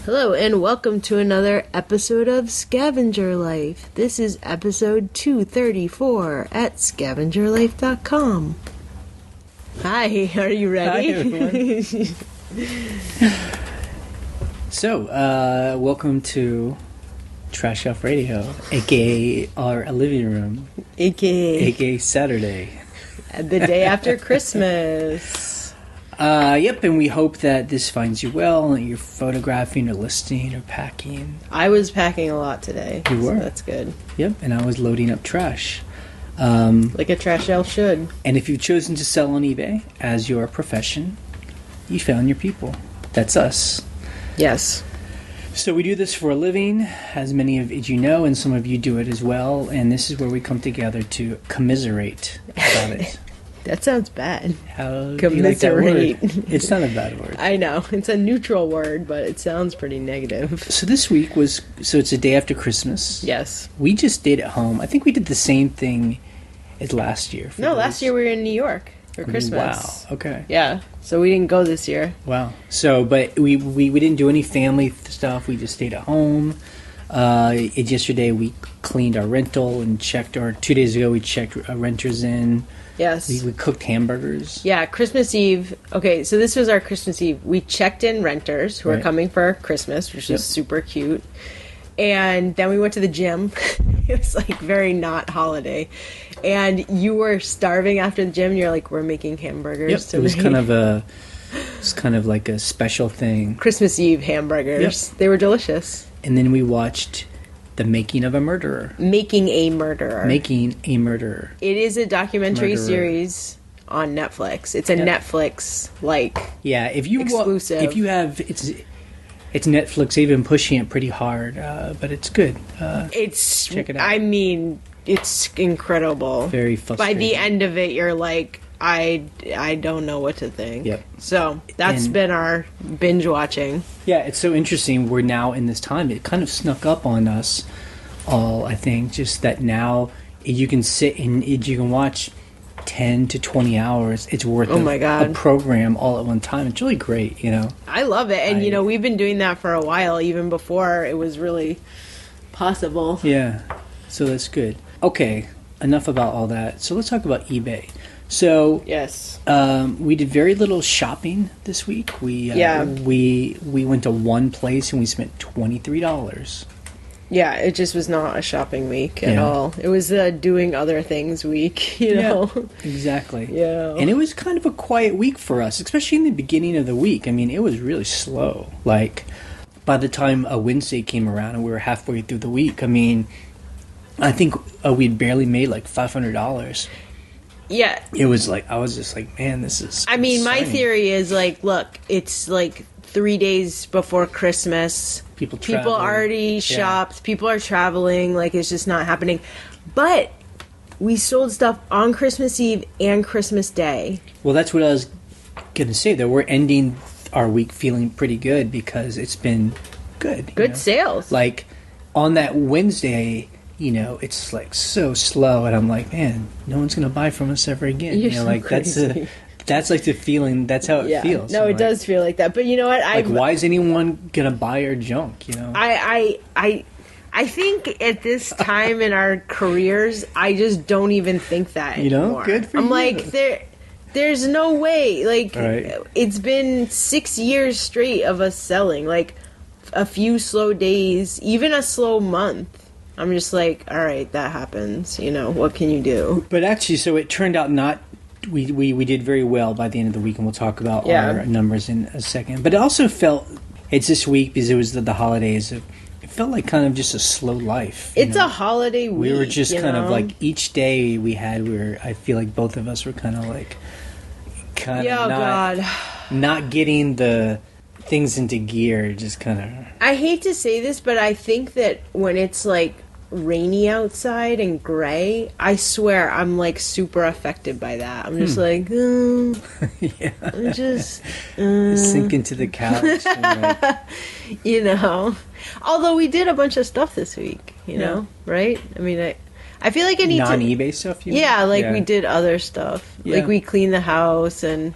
Hello and welcome to another episode of Scavenger Life. This is episode 234 at scavengerlife.com. Hi, are you ready? Hi, everyone. So, welcome to Trash Shelf Radio, aka our living room, aka Saturday. The day after Christmas. Yep, and we hope that this finds you well, and you're photographing or listening or packing. I was packing a lot today. You were? So that's good. Yep, and I was loading up trash. Like a trash shelf should. And if you've chosen to sell on eBay as your profession, you found your people. That's us. Yes. So we do this for a living, as many of you know, and some of you do it as well, and this is where we come together to commiserate about it. That sounds bad. How do you like that word? It's not a bad word. I know. It's a neutral word, but it sounds pretty negative. So this week so it's a day after Christmas. Yes. We just stayed at home. I think we did the same thing as last year. Last year we were in New York for Christmas. Wow, okay. Yeah, so we didn't go this year. Wow. So, but we didn't do any family stuff. We just stayed at home. Yesterday we cleaned our rental and checked, or 2 days ago we checked renters in. Yes. We cooked hamburgers. Yeah, Christmas Eve. Okay, so this was our Christmas Eve. We checked in renters who were coming for Christmas, which was super cute. And then we went to the gym. It was like very not holiday. And you were starving after the gym. You're like, we're making hamburgers tonight. It was kind of like a special thing. Christmas Eve hamburgers. Yep. They were delicious. And then we watched The Making of a Murderer. Making a Murderer. Making a Murderer. It is a documentary series on Netflix. It's a Netflix exclusive. If you have it's Netflix. They've been pushing it pretty hard, but it's good. Check it out. I mean, it's incredible. Very frustrating. By the end of it, you're like, I don't know what to think. Yep. So that's been our binge watching. Yeah, it's so interesting. We're now in this time. It kind of snuck up on us all, I think. Just that now you can sit and you can watch 10 to 20 hours. It's worth a program all at one time. It's really great, you know. I love it. And, we've been doing that for a while, even before it was really possible. Yeah. So that's good. Okay, enough about all that. So let's talk about eBay. So yes, we did very little shopping this week. We went to one place and we spent $23. Yeah, it just was not a shopping week at all. It was a doing other things week, you know. Exactly. Yeah, and it was kind of a quiet week for us, especially in the beginning of the week. I mean, it was really slow. Like by the time a Wednesday came around and we were halfway through the week, I mean, I think we'd barely made like $500. Yeah. It was like, I was just like, man, this is I mean, exciting. my theory is like, look, it's like 3 days before Christmas. People already shopped. People are traveling. Like, it's just not happening. But we sold stuff on Christmas Eve and Christmas Day. Well, that's what I was going to say, though. We're ending our week feeling pretty good because it's been good. Good sales. Like, on that Wednesday, it's like so slow, and I'm like, man, no one's gonna buy from us ever again. You're so like crazy. That's like the feeling. That's how it feels. No, it does feel like that. But you know what? Why is anyone gonna buy our junk? You know, I think at this time in our careers, I just don't even think that anymore. Good for you. I'm like, there's no way. Like, It's been 6 years straight of us selling. Like, a few slow days, even a slow month. I'm just like, all right, that happens. What can you do? But actually, so it turned out not. We did very well by the end of the week, and we'll talk about our numbers in a second. But it also felt it's this week because it was the holidays. It felt like kind of just a slow life. It's a holiday week. We were just kind of like each day we had. I feel like both of us were kind of not getting the things into gear. Just kind of. I hate to say this, but I think that when it's like rainy outside and gray, I swear I'm like super affected by that. I'm just like, I'm just sink into the couch. And Although we did a bunch of stuff this week, right? I mean, I feel like I need non-eBay stuff. We did other stuff. Like we cleaned the house and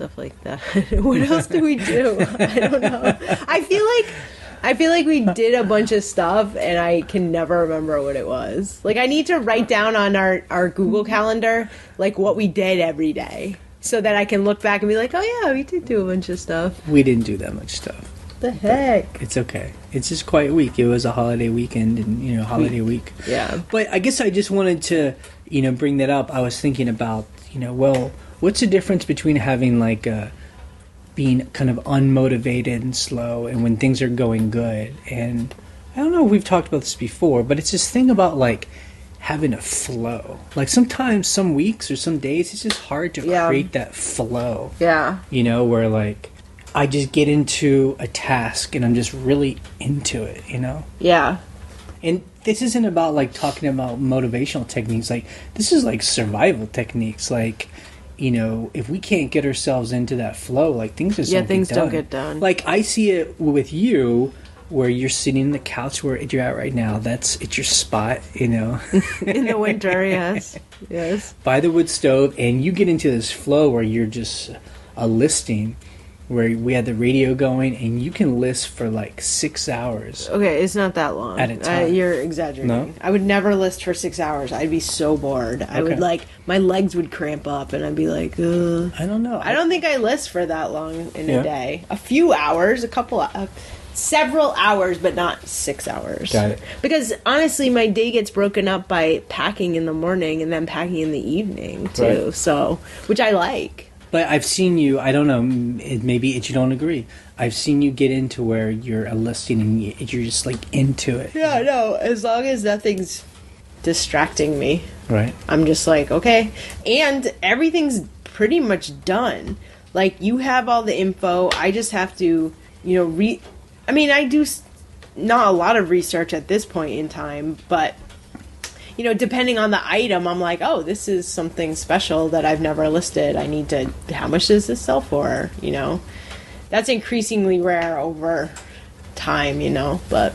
stuff like that. What else do we do? I don't know. I feel like we did a bunch of stuff, and I can never remember what it was. Like, I need to write down on our Google Calendar, like, what we did every day, so that I can look back and be like, oh yeah, we did do a bunch of stuff. We didn't do that much stuff. The heck? But it's okay. It's just quiet week. It was a holiday weekend and, holiday week. Yeah. But I guess I just wanted to, bring that up. I was thinking about, well, what's the difference between having like being kind of unmotivated and slow and when things are going good? And I don't know if we've talked about this before, but it's this thing about like having a flow. Like sometimes, some weeks or some days, it's just hard to create that flow. Yeah. Where like I just get into a task and I'm just really into it, Yeah. And this isn't about like talking about motivational techniques. Like this is like survival techniques. Like, if we can't get ourselves into that flow, like things just don't get done. Like I see it with you, where you're sitting on the couch where you're at right now. It's your spot, In the winter, yes. Yes. By the wood stove, and you get into this flow where you're just a listing, where we had the radio going, and you can list for like 6 hours. Okay, it's not that long. At a time. You're exaggerating. No? I would never list for 6 hours. I'd be so bored. Okay. I would my legs would cramp up, and I'd be like, ugh. I don't know. I don't think I list for that long in a day. A few hours, several hours, but not 6 hours. Got it. Because honestly, my day gets broken up by packing in the morning and then packing in the evening too. Right. So, which I like. But I've seen you, I don't know, maybe you don't agree. I've seen you get into where you're a listing and you're just like into it. Yeah, no, as long as nothing's distracting me. Right. I'm just like, okay. And everything's pretty much done. Like, you have all the info. I just have to, I do not a lot of research at this point in time, but depending on the item, I'm like, oh, this is something special that I've never listed. How much does this sell for? That's increasingly rare over time, but.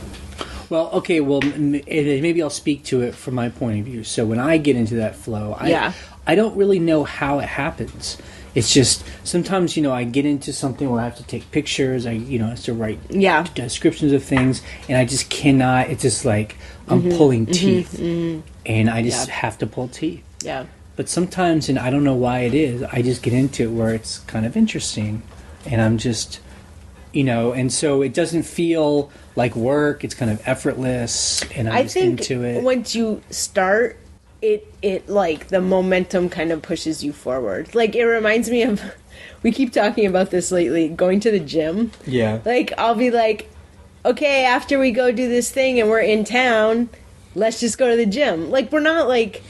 Well, okay, maybe I'll speak to it from my point of view. So when I get into that flow, I don't really know how it happens. It's just sometimes, I get into something where I have to take pictures. I have to write descriptions of things, and I just cannot. It's just like I'm pulling teeth, and I just have to pull teeth. Yeah. But sometimes, and I don't know why it is, I just get into it where it's kind of interesting, and I'm just, and so it doesn't feel like work. It's kind of effortless, and I'm just into it. Once you start, it like the momentum kind of pushes you forward. Like, it reminds me of, we keep talking about this lately, going to the gym. Yeah. Like, I'll be like, okay, after we go do this thing and we're in town, let's just go to the gym. Like, we're not like,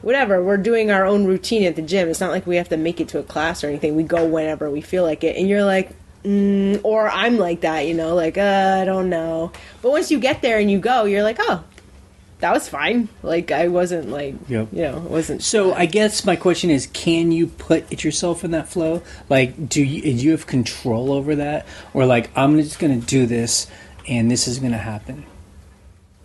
whatever, we're doing our own routine at the gym. It's not like we have to make it to a class or anything. We go whenever we feel like it. And you're like, or I'm like that, like, I don't know. But once you get there and you go, you're like, oh, that was fine. Like, I wasn't like, it wasn't. So I guess my question is, can you put yourself in that flow? Like, do you have control over that? Or like, I'm just going to do this and this is going to happen?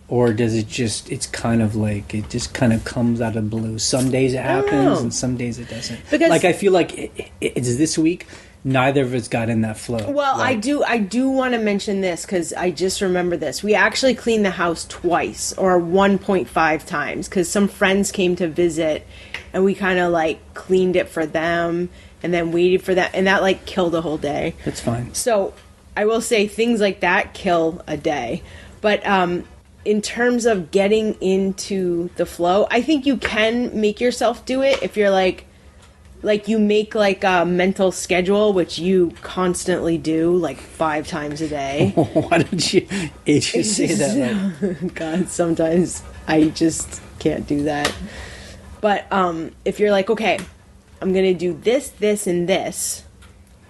Or does it just, it's kind of like, it just kind of comes out of the blue? Some days it happens and some days it doesn't. Because, like, I feel like it's this week, neither of us got in that flow. Well, like, I do want to mention this because I just remember this. We actually cleaned the house twice, or 1.5 times, because some friends came to visit and we kind of like cleaned it for them and then waited for that, and that like killed a whole day. That's fine. So I will say things like that kill a day. But in terms of getting into the flow, I think you can make yourself do it if you're like you make like a mental schedule, which you constantly do like 5 times a day. Why don't you say that? Like... God, sometimes I just can't do that. But if you're like, okay, I'm going to do this, this, and this,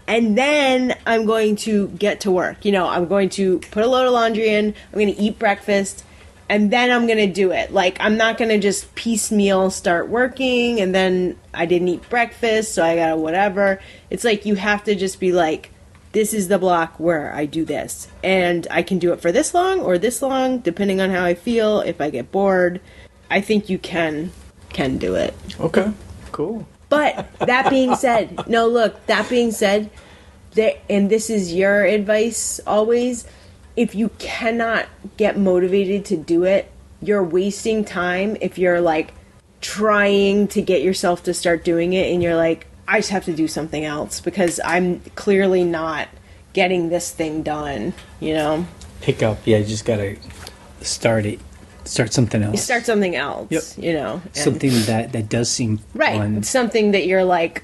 and then I'm going to get to work. I'm going to put a load of laundry in, I'm going to eat breakfast, and then I'm going to do it. Like, I'm not going to just piecemeal start working, and then I didn't eat breakfast, so I got to whatever. It's like you have to just be like, this is the block where I do this. And I can do it for this long or this long, depending on how I feel, if I get bored. I think you can do it. Okay, cool. But that being said, and this is your advice always, if you cannot get motivated to do it, you're wasting time if you're like trying to get yourself to start doing it and you're like, I just have to do something else because I'm clearly not getting this thing done, you know? Pick up, you just gotta start it. Start something else. Start something else, yep. You know? Something that does seem fun. Something that you're like,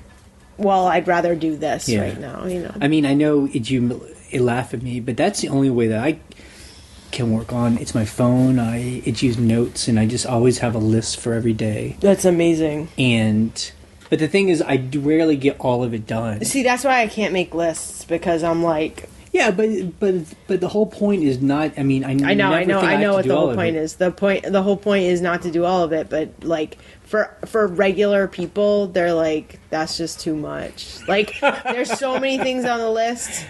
well, I'd rather do this right now, you know? I mean, I know you laugh at me, but that's the only way that I can work on. It's my phone. It's use notes, and I just always have a list for every day. That's amazing. But the thing is, I rarely get all of it done. See, that's why I can't make lists, because I'm like... Yeah, but the whole point is not... I mean, I know what the whole point is. The whole point is not to do all of it, but, like, for regular people, they're like, that's just too much. Like, there's so many things on the list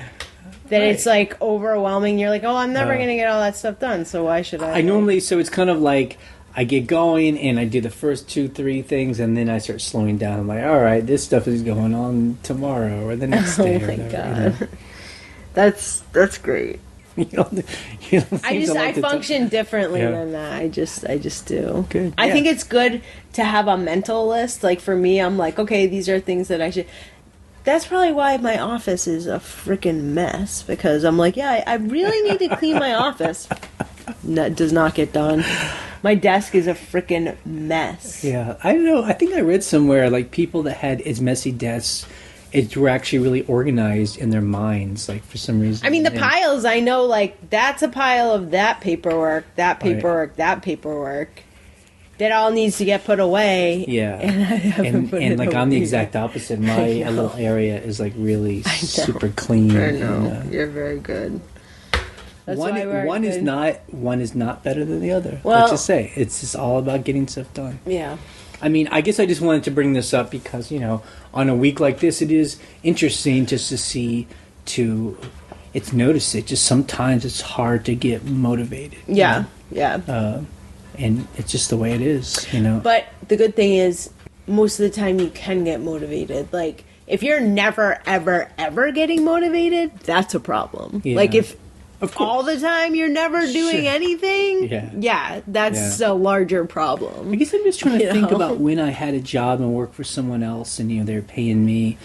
that it's, like, overwhelming. You're like, oh, I'm never going to get all that stuff done, so why should I? So it's kind of like... I get going and I do the first 2-3 things and then I start slowing down. I'm like, all right, this stuff is going on tomorrow or the next day. Oh my whatever, God. You know? That's great. I function differently Yeah. than that. I just do. Good. I Yeah. think it's good to have a mental list. Like for me, I'm like, okay, these are things that I should. That's probably why my office is a freaking mess, because I'm like, yeah, I really need to clean my office. That does not get done. My desk is a freaking mess. Yeah, I don't know. I think I read somewhere like people that had as messy desks, were actually really organized in their minds, like for some reason. I mean, the piles, I know, like, that's a pile of that paperwork, that paperwork. That all needs to get put away. Yeah. And I haven't put it like, away. I'm the exact opposite. My little area is, like, really super clean. I know. And, you're very good. That's one is not better than the other. Well, let's just say. It's just all about getting stuff done. Yeah. I mean, I guess I just wanted to bring this up because, you know, on a week like this, it is interesting just to see, it's noticed it. Just sometimes it's hard to get motivated. Yeah, you know? yeah. And it's just the way it is, you know. But the good thing is, most of the time you can get motivated. Like, if you're never, ever, ever getting motivated, that's a problem. Yeah. Like, if all the time you're never doing anything, that's a larger problem. I guess I'm just trying to think about when I had a job and worked for someone else, and, you know, they were paying me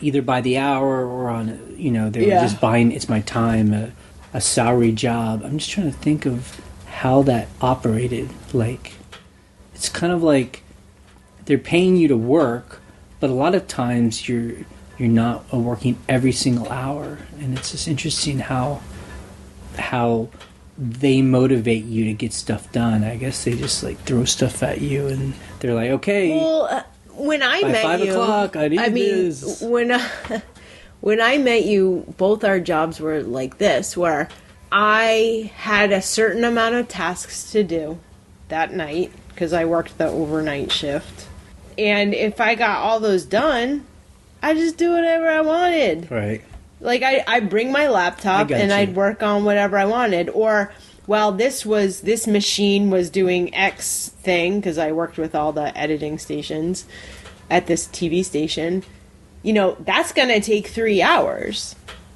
either by the hour or on, you know, they were just buying, it's my time, a salary job. I'm just trying to think of how that operated. Like, it's kind of like they're paying you to work, but a lot of times you're not working every single hour, and it's just interesting how they motivate you to get stuff done. I guess they just like throw stuff at you, and they're like, okay. Well, when I by met 5 you, o'clock, I need this. When I met you, both our jobs were like this, where I had a certain amount of tasks to do that night because I worked the overnight shift. And if I got all those done, I just do whatever I wanted. Right. Like, I bring my laptop and I'd work on whatever I wanted. Or, well, this machine was doing X thing, because I worked with all the editing stations at this TV station. You know, that's going to take 3 hours.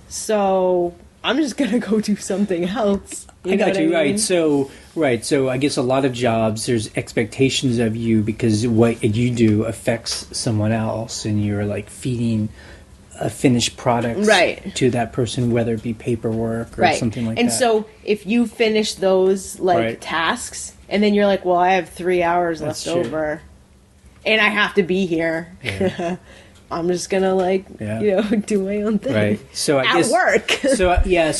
So I'm just going to go do something else. I got you, right. So I guess a lot of jobs, there's expectations of you because what you do affects someone else, and you're like feeding a finished product to that person, whether it be paperwork or something like that. And so if you finish those tasks, and then you're like, well, I have 3 hours left over, and I have to be here. Yeah. I'm just gonna do my own thing. Right. So I guess work. So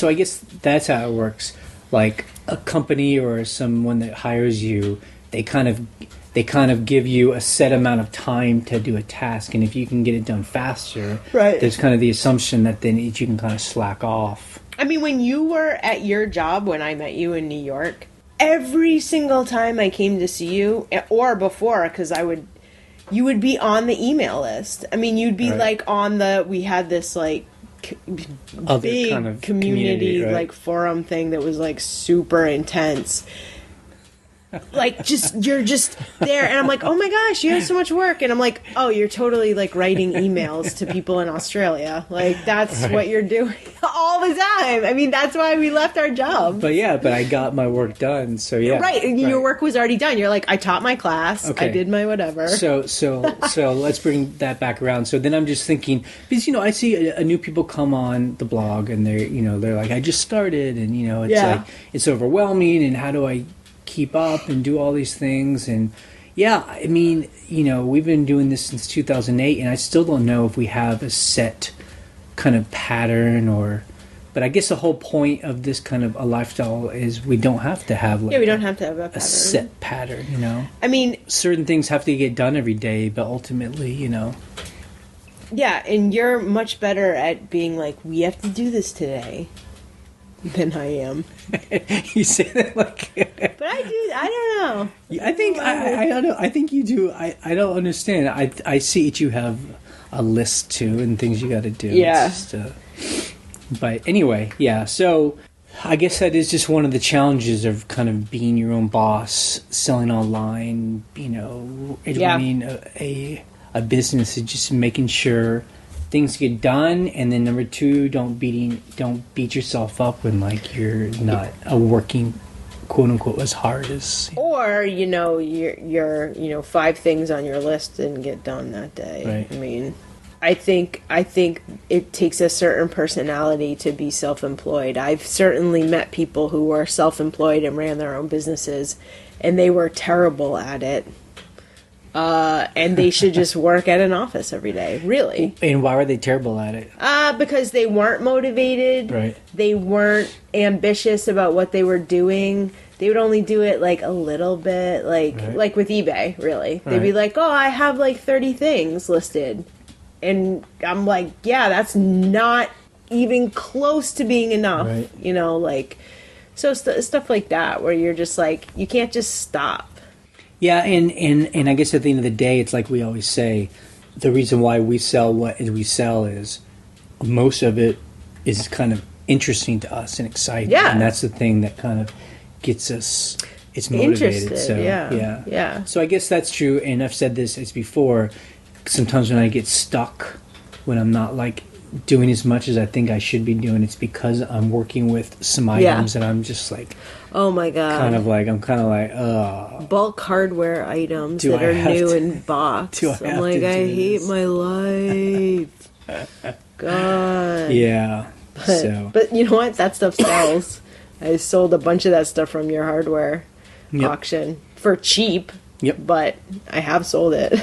I guess that's how it works. Like a company or someone that hires you, they kind of give you a set amount of time to do a task, and if you can get it done faster, there's kind of the assumption that then you can kind of slack off. I mean, when you were at your job, when I met you in New York, every single time I came to see you, or before, because you would be on the email list. I mean, you'd be like we had this like big kind of community like forum thing that was like super intense. like, you're just there. And I'm like, oh my gosh, you have so much work. And I'm like, oh, you're totally like writing emails to people in Australia. Like, that's what you're doing all the time. I mean, that's why we left our job. But I got my work done. So yeah. Right. Your work was already done. You're like, I taught my class. Okay. I did my whatever. So let's bring that back around. So then I'm just thinking, because, I see a new people come on the blog and they're like, I just started, and, it's like, it's overwhelming, and how do I keep up and do all these things? And I mean, we've been doing this since 2008, and I still don't know if we have a set kind of pattern but I guess the whole point of this kind of a lifestyle is we don't have to have we don't have to have a set pattern, I mean, certain things have to get done every day, but ultimately, Yeah, and you're much better at being like, we have to do this today than I am. You say that like... But I don't know. I think, I don't know. I think you do. I don't understand. I see that you have a list too and things you got to do. Yeah. But anyway, yeah. So I guess that is just one of the challenges of kind of being your own boss, selling online, running a business, is just making sure things get done, and then number two, don't beat yourself up when like you're not working, quote unquote, as hard as, or your 5 things on your list didn't get done that day. Right. I mean, I think it takes a certain personality to be self-employed. I've certainly met people who were self-employed and ran their own businesses, and they were terrible at it. And they should just work at an office every day, really. And why were they terrible at it? Because they weren't motivated. Right. They weren't ambitious about what they were doing. They would only do it like a little bit, like with eBay, really. They'd be like, oh, I have like 30 things listed. And I'm like, yeah, that's not even close to being enough. Right. So stuff like that, where you're just like, you can't just stop. Yeah, and I guess at the end of the day, it's like we always say, the reason why we sell what we sell is most of it is kind of interesting to us and exciting. Yeah. And that's the thing that kind of gets us, it's motivated. Interested, so, yeah. So I guess that's true, and I've said this as before, sometimes when I get stuck, when I'm not like doing as much as I think I should be doing, it's because I'm working with some items and I'm just like, oh my god, I'm kind of like, bulk hardware items that are new in box. I'm like, I hate my life. God. Yeah. But you know what? That stuff sells. I sold a bunch of that stuff from your hardware auction for cheap. Yep. But I have sold it.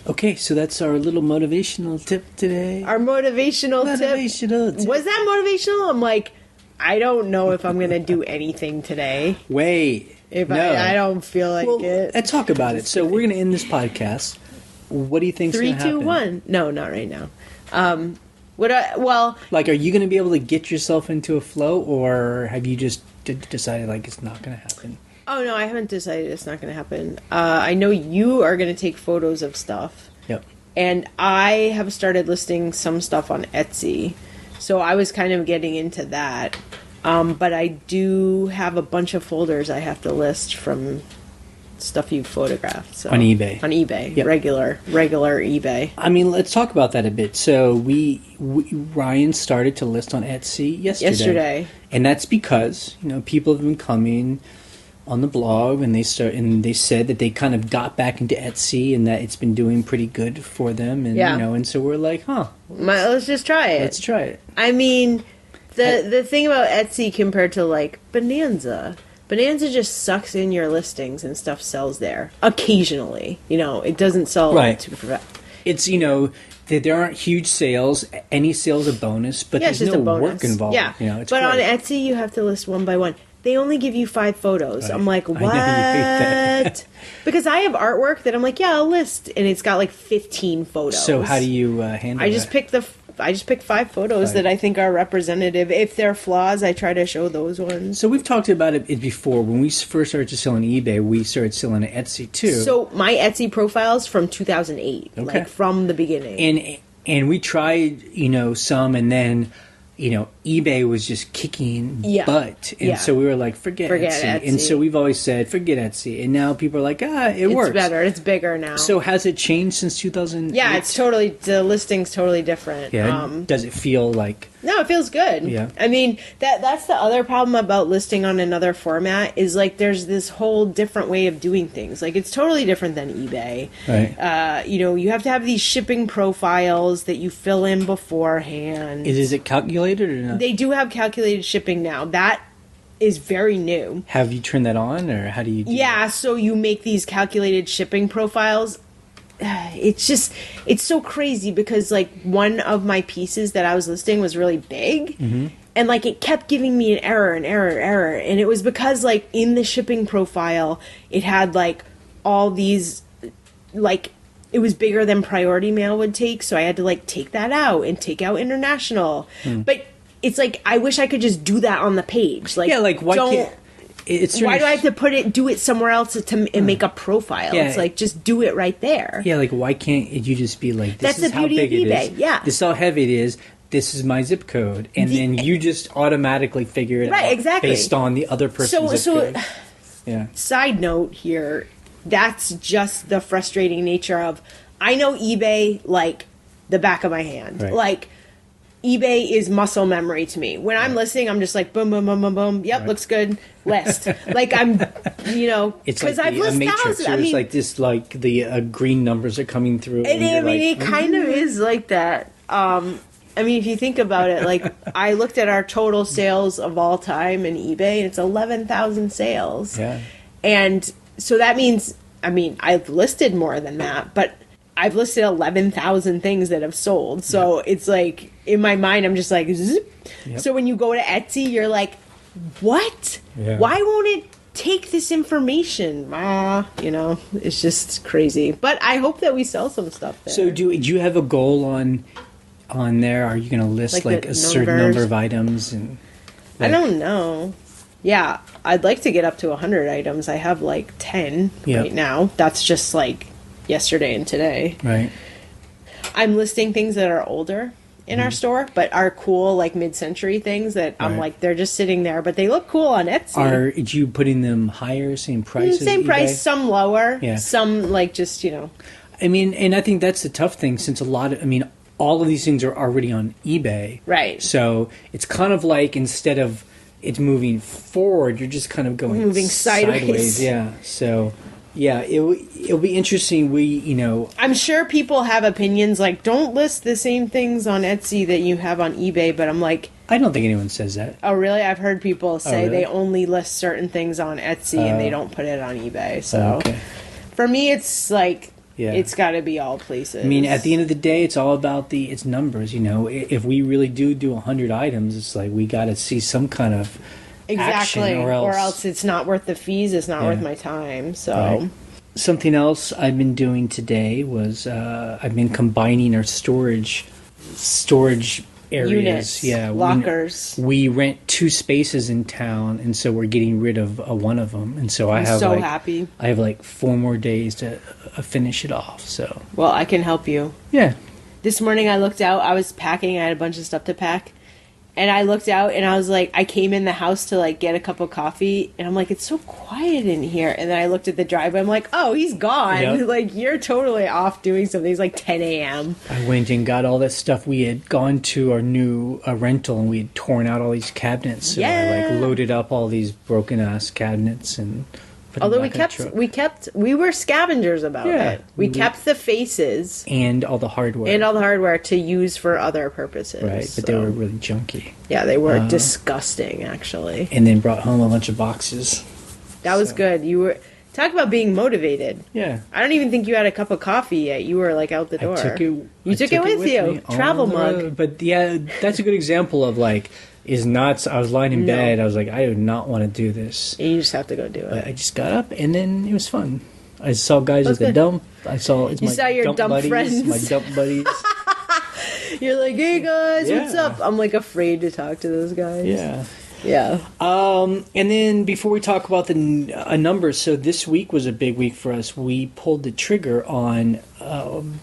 Okay, so that's our little motivational tip today. Our motivational tip. Was that motivational? I'm like, I don't know if I'm going to do anything today. Wait. No. I don't feel like it. Let's talk about it. So we're going to end this podcast. What do you think's going to happen? 3, 2, 1. No, not right now. Like, are you going to be able to get yourself into a flow, or have you just decided like it's not going to happen? Oh, no, I haven't decided it's not going to happen. I know you are going to take photos of stuff. Yep. And I have started listing some stuff on Etsy. So I was kind of getting into that. But I do have a bunch of folders I have to list from stuff you photographed. So. On eBay. On eBay. Yep. Regular eBay. I mean, let's talk about that a bit. So Ryan started to list on Etsy yesterday. And that's because, people have been coming on the blog, and they said that they kind of got back into Etsy and that it's been doing pretty good for them, and and so we're like, let's just try it. Let's try it. I mean, the thing about Etsy compared to like Bonanza just sucks in your listings and stuff sells there occasionally. It doesn't sell right. It's there aren't huge sales. Any sale's a bonus, but there's no work involved. Yeah, it's but great. on Etsy you have to list one by one. They only give you 5 photos. Right. I'm like, what? Because I have artwork that I'm like, yeah, I'll list, and it's got like 15 photos. So how do you handle I just pick 5 photos that I think are representative. If they're flaws, I try to show those ones. So we've talked about it before. When we first started to sell on eBay, we started selling on Etsy too. So my Etsy profile's from 2008, like from the beginning. And we tried, some, and then eBay was just kicking butt. And so we were like, forget Etsy. And so we've always said, forget Etsy. And now people are like, it works. It's better. It's bigger now. So has it changed since 2000? Yeah, the listing's totally different. Yeah. Does it feel like... No, it feels good. Yeah. I mean, that's the other problem about listing on another format is, like, there's this whole different way of doing things. Like, it's totally different than eBay. Right. You have to have these shipping profiles that you fill in beforehand. Is it calculated or not? They do have calculated shipping now. That is very new. Have you turned that on, or how do you do that? So you make these calculated shipping profiles. It's so crazy because, like, one of my pieces that I was listing was really big, and, like, it kept giving me an error, and it was because, like, in the shipping profile it had, like, all these, like, it was bigger than priority mail would take, so I had to, like, take that out and take out international. But it's like, I wish I could just do that on the page. Like, why can't... Why do I have to do it somewhere else and make a profile? Yeah. It's like, just do it right there. Yeah, like, why can't you just be like, this is how big it is. Yeah. This is how heavy it is. This is my zip code. And then you just automatically figure it out. Exactly. Based on the other person's zip code. Yeah. Side note here, that's just the frustrating nature of, I know eBay like the back of my hand. Right. Like, eBay is muscle memory to me. When I'm listing, I'm just like, boom, boom, boom, boom, boom. Yep, looks good. List. Like, I'm, it's like I've listed thousands. I mean, like this, like the green numbers are coming through. And it kind of is like that. I mean, if you think about it, like, I looked at our total sales of all time in eBay, and it's 11,000 sales. Yeah. And so that means, I mean, I've listed more than that, but I've listed 11,000 things that have sold. So it's like, in my mind, I'm just like, zip. Yep. So when you go to Etsy, you're like, what? Yeah. Why won't it take this information? It's just crazy. But I hope that we sell some stuff there. So do you have a goal on there? Are you going to list like a certain number of items? And I don't know. Yeah, I'd like to get up to 100 items. I have like 10 right now. That's just like yesterday and today. Right. I'm listing things that are older in our store, but are cool, like mid-century things that I'm like, they're just sitting there, but they look cool on Etsy. Are you putting them higher, same price? Same price, some lower, yeah. Some like just, I mean, and I think that's the tough thing, since all of these things are already on eBay. Right. So it's kind of like, instead of it's moving forward, you're just kind of moving sideways. Yeah. So, yeah, it'll be interesting. I'm sure people have opinions like, don't list the same things on Etsy that you have on eBay, but I'm like, I don't think anyone says that. Oh, really? I've heard people say they only list certain things on Etsy and they don't put it on eBay. So for me, it's like, it's got to be all places. I mean, at the end of the day, it's all about it's numbers. If we really do 100 items, it's like we got to see some kind of action, or else it's not worth the fees. It's not worth my time. So, right. Something else I've been doing today was I've been combining our storage areas. Units, lockers. We rent 2 spaces in town, and so we're getting rid of one of them. And so I'm happy. I have like 4 more days to finish it off. So, well, I can help you. Yeah. This morning I looked out. I was packing. I had a bunch of stuff to pack. And I looked out and I was like, I came in the house to like get a cup of coffee and I'm like, it's so quiet in here. And then I looked at the driveway. I'm like, oh, he's gone. Yep. Like, you're totally off doing something. It's like 10 a.m. I went and got all that stuff. We had gone to our new rental and we had torn out all these cabinets. So I like loaded up all these broken ass cabinets and although we were scavengers about it. We kept the faces and all the hardware to use for other purposes. Right, but they were really junky. Yeah, they were disgusting, actually. And then brought home a bunch of boxes. That was good. You were talk about being motivated. Yeah, I don't even think you had a cup of coffee yet. You were like out the door. You took it with you. Travel mug. But yeah, that's a good example of like. Is not. I was lying in bed. I was like, I do not want to do this. You just have to go do it. But I just got up, and then it was fun. I saw guys at the dump. I saw your dump buddies, friends. my dump buddies. You're like, hey guys, what's up? I'm like afraid to talk to those guys. Yeah. Yeah. And then before we talk about the numbers, so this week was a big week for us. We pulled the trigger on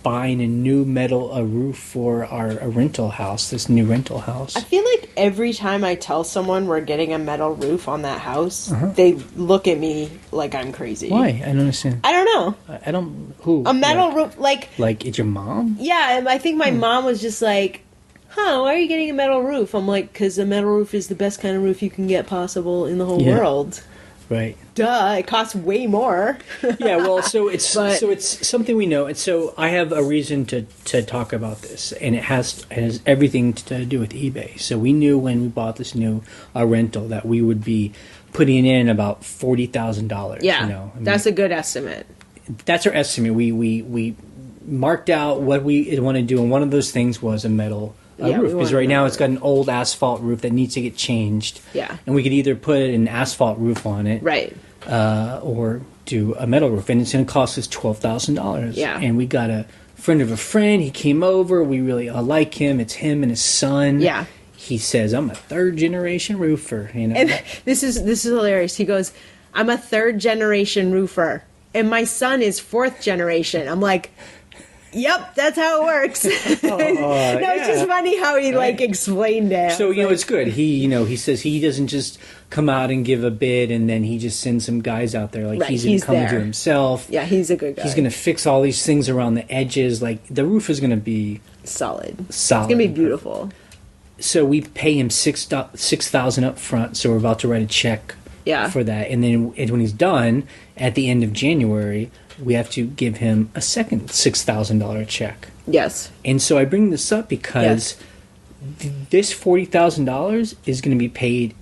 buying a new metal roof for our rental house, this new rental house. I feel like every time I tell someone we're getting a metal roof on that house, they look at me like I'm crazy. Why? I don't understand. I don't know. I don't... Who? A metal roof, like... Like, it's your mom? Yeah, and I think my mom was just like, huh, why are you getting a metal roof? I'm like, because a metal roof is the best kind of roof you can get possible in the whole world. Right. Duh, it costs way more. Yeah, well, so it's something we know. And so I have a reason to talk about this, and it has everything to do with eBay. So we knew when we bought this new rental that we would be putting in about $40,000. Yeah, you know? that's a good estimate. That's our estimate. We marked out what we want to do, and one of those things was a metal roof, because right now it's got an old asphalt roof that needs to get changed. Yeah. And we could either put an asphalt roof on it, right, or do a metal roof, and it's going to cost us $12,000. Yeah. And we got a friend of a friend. He came over. We really like him. It's him and his son. Yeah. He says, "I'm a third generation roofer." You know. And this is hilarious. He goes, "I'm a third generation roofer, and my son is fourth generation." I'm like, yep, that's how it works. It's just funny how he explained it. So it's good. He says he doesn't just come out and give a bid and then he just sends some guys out there. Like he's going to come and do it himself. Yeah, he's a good guy. He's going to fix all these things around the edges. Like the roof is going to be solid. It's going to be beautiful. So we pay him $6,000 up front. So we're about to write a check for that, and then when he's done at the end of January, we have to give him a second $6,000 check. Yes. And so I bring this up because this $40,000 is going to be paid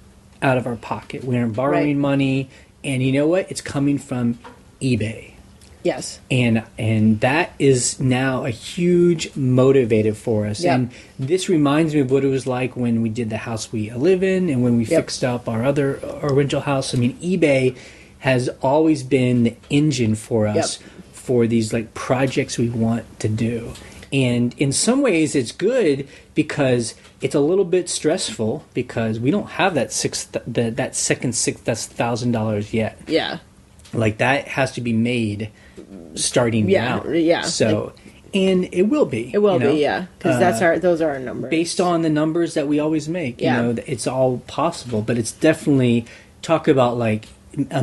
out of our pocket. We aren't borrowing money, and you know what? It's coming from eBay. Yes. And that is now a huge motivator for us. Yep. And this reminds me of what it was like when we did the house we live in and when we fixed up our rental house. I mean, eBay has always been the engine for us for these projects we want to do. And in some ways it's good because it's a little bit stressful because we don't have that second $6,000 yet. Yeah. Like that has to be made starting now. Yeah. So and it will be. It will be, yeah. Because those are our numbers. Based on the numbers that we always make. You know, it's all possible. But it's definitely talk about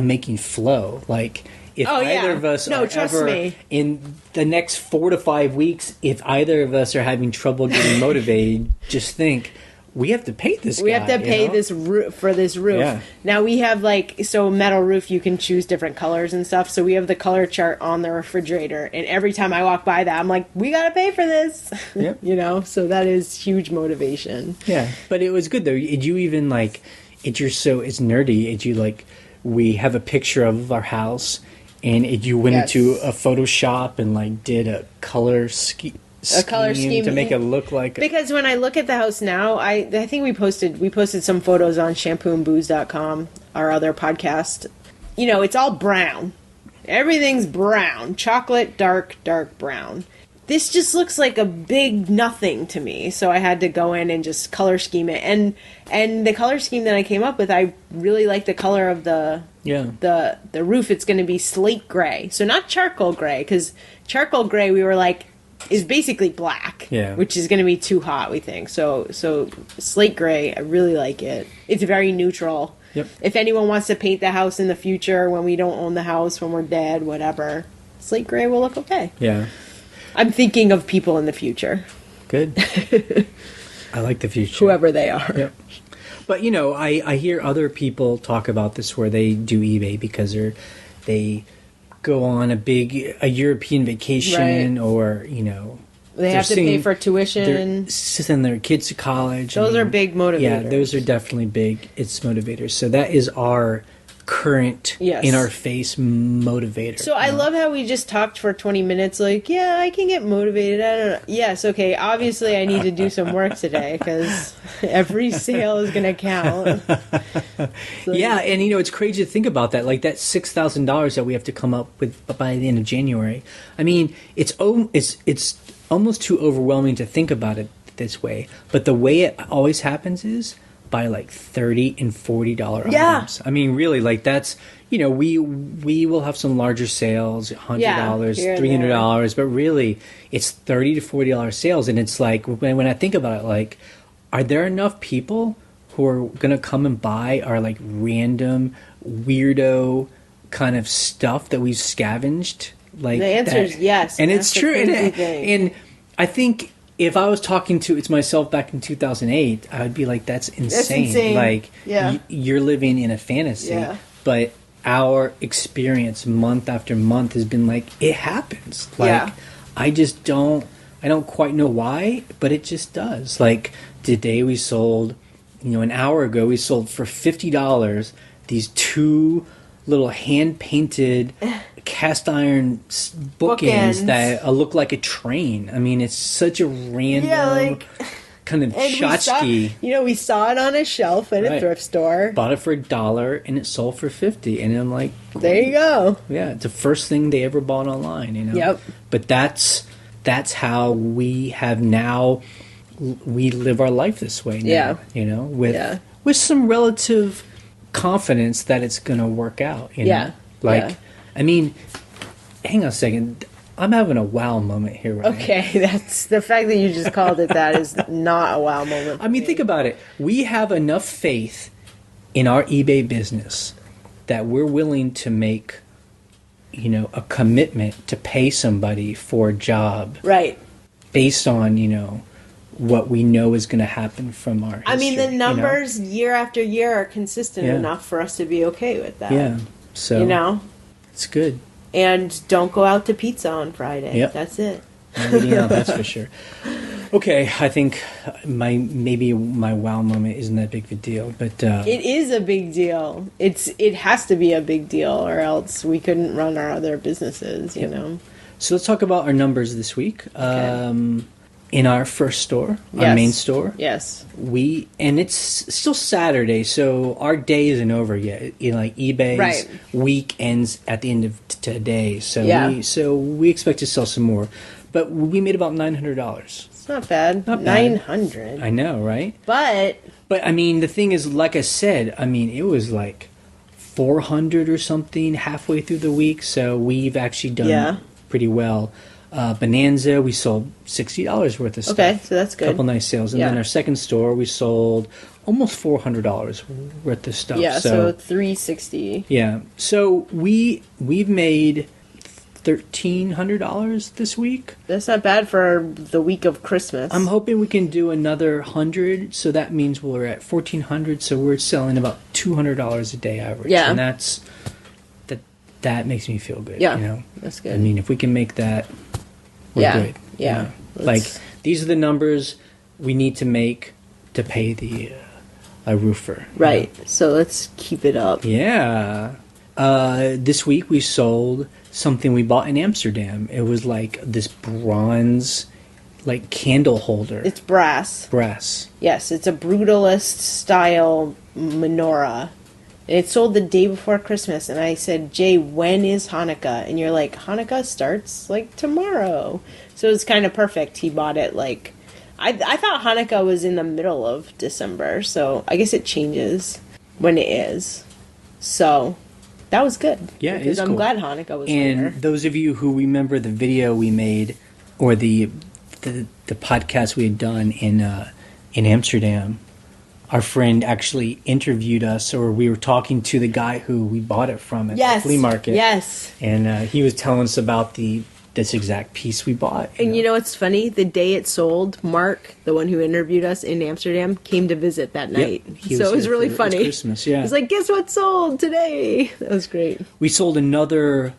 making flow. Like if either of us are ever in the next 4 to 5 weeks, if either of us are having trouble getting motivated, just think we have to pay this guy. We have to pay this roof for this roof. Yeah. Now we have metal roof, you can choose different colors and stuff. So we have the color chart on the refrigerator, and every time I walk by that, I'm like, we got to pay for this. Yep. So that is huge motivation. Yeah. But it was good though. Did you even it's nerdy. Did you we have a picture of our house, and you went into a Photoshop and did a color scheme to make it look like because when I look at the house now, I think we posted some photos on shampooandbooze.com, our other podcast. It's all brown. Everything's brown. Chocolate, dark brown. This just looks like a big nothing to me. So I had to go in and just color scheme it. And the color scheme that I came up with, I really like the color of the roof. It's going to be slate gray. So not charcoal gray, because charcoal gray we were is basically black, which is going to be too hot, we think. So slate gray, I really like it. It's very neutral. Yep. If anyone wants to paint the house in the future, when we don't own the house, when we're dead, whatever, slate gray will look okay. Yeah. I'm thinking of people in the future. Good. I like the future. Whoever they are. Yep. But, I hear other people talk about this where they do eBay because they go on a European vacation, or they have to pay for tuition, send their kids to college. Those are big motivators. Yeah, those are definitely big. It's motivators. So that is our current in our face motivator. So I love how we just talked for 20 minutes I can get motivated. I don't know. Yes, okay, obviously I need to do some work today because every sale is going to count. Yeah, and it's crazy to think about that. That $6,000 that we have to come up with by the end of January. I mean, it's almost too overwhelming to think about it this way. But the way it always happens is buy like $30 and $40 Yeah. items. I mean, really, like that's, you know, we will have some larger sales, $100, here and $300, but really it's $30 to $40 sales. And it's like, when I think about it, like, are there enough people who are going to come and buy our like random weirdo kind of stuff that we've scavenged? Like, the answer is yes. And it's true. And I think if I was talking to myself back in 2008, I would be like, that's insane. Like, you're living in a fantasy. Yeah. But our experience month after month has been like, it happens. Like, I don't quite know why, but it just does. Like, today we sold, an hour ago, we sold for $50 these 2 little hand-painted cast iron bookends that look like a train. I mean, it's such a random kind of tchotchke. We saw it on a shelf at a thrift store. Bought it for $1 and it sold for $50, and I'm like, there you go. Yeah, it's the first thing they ever bought online. Yep. But that's how we have now. We live our life this way now. With some relative confidence that it's going to work out. I mean, hang on a second. I'm having a wow moment here, right? Okay, that's the fact that you just called it that is not a wow moment. I mean, think about it. We have enough faith in our eBay business that we're willing to make, a commitment to pay somebody for a job. Right. Based on, what we know is going to happen from our history. I mean, the numbers year after year are consistent enough for us to be okay with that. Yeah. So, it's good. And don't go out to pizza on Friday. Yep. That's it. That's for sure. Okay, I think maybe my wow moment isn't that big of a deal, but it is a big deal. It has to be a big deal, or else we couldn't run our other businesses. So let's talk about our numbers this week. Okay. In our first store, our main store, and it's still Saturday, so our day isn't over yet. eBay's week ends at the end of today, so we expect to sell some more. But we made about $900. It's not bad. Not $900. I know, right? But I mean, the thing is, like I said, it was like $400 or something halfway through the week, so we've actually done pretty well. Bonanza, we sold $60 worth of stuff. Okay, so that's good. A couple nice sales. And then our second store, we sold almost $400 worth of stuff. Yeah, so $360. Yeah. So we've made $1,300 this week. That's not bad for the week of Christmas. I'm hoping we can do another 100, so that means we're at $1,400, so we're selling about $200 a day average. Yeah. And that makes me feel good. Yeah, that's good. I mean, if we can make that, we're good. Yeah. Like, these are the numbers we need to make to pay the roofer. Right. So let's keep it up. Yeah. This week we sold something we bought in Amsterdam. It was like this bronze, like, candle holder. It's brass. Yes, it's a brutalist style menorah. And it sold the day before Christmas, and I said, Jay, when is Hanukkah? And you're like, Hanukkah starts, like, tomorrow. So it's kind of perfect. He bought it, like, I thought Hanukkah was in the middle of December, so I guess it changes when it is. So that was good. Yeah, it is cool. I'm glad Hanukkah was and later. Those of you who remember the video we made, or the podcast we had done in Amsterdam, our friend actually interviewed us, or we were talking to the guy who we bought it from at the flea market. Yes. And he was telling us about this exact piece we bought. You know what's funny? The day it sold, Mark, the one who interviewed us in Amsterdam, came to visit that night. So it was really funny. It was Christmas, yeah. He's like, guess what sold today? That was great. We sold another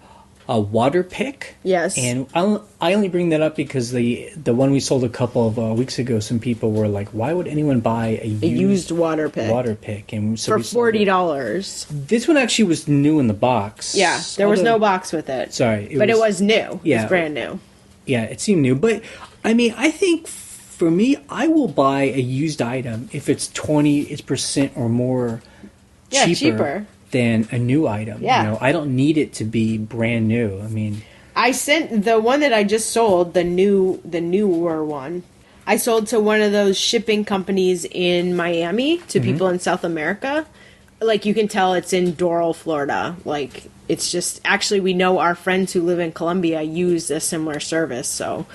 water pick. Yes. And I only bring that up because the one we sold a couple of weeks ago, some people were like, why would anyone buy a used water pick? And so for $40. This one actually was new in the box. Yeah, there was no box with it. Sorry. It was new. Yeah. It was brand new. Yeah, it seemed new. But, I think for me, I will buy a used item if it's 20% or more cheaper than a new item. Yeah. I don't need it to be brand new. I sent the one that I just sold, the newer one. I sold to one of those shipping companies in Miami to people in South America. Like, you can tell it's in Doral, Florida. Like, it's just... Actually, we know our friends who live in Colombia use a similar service, so...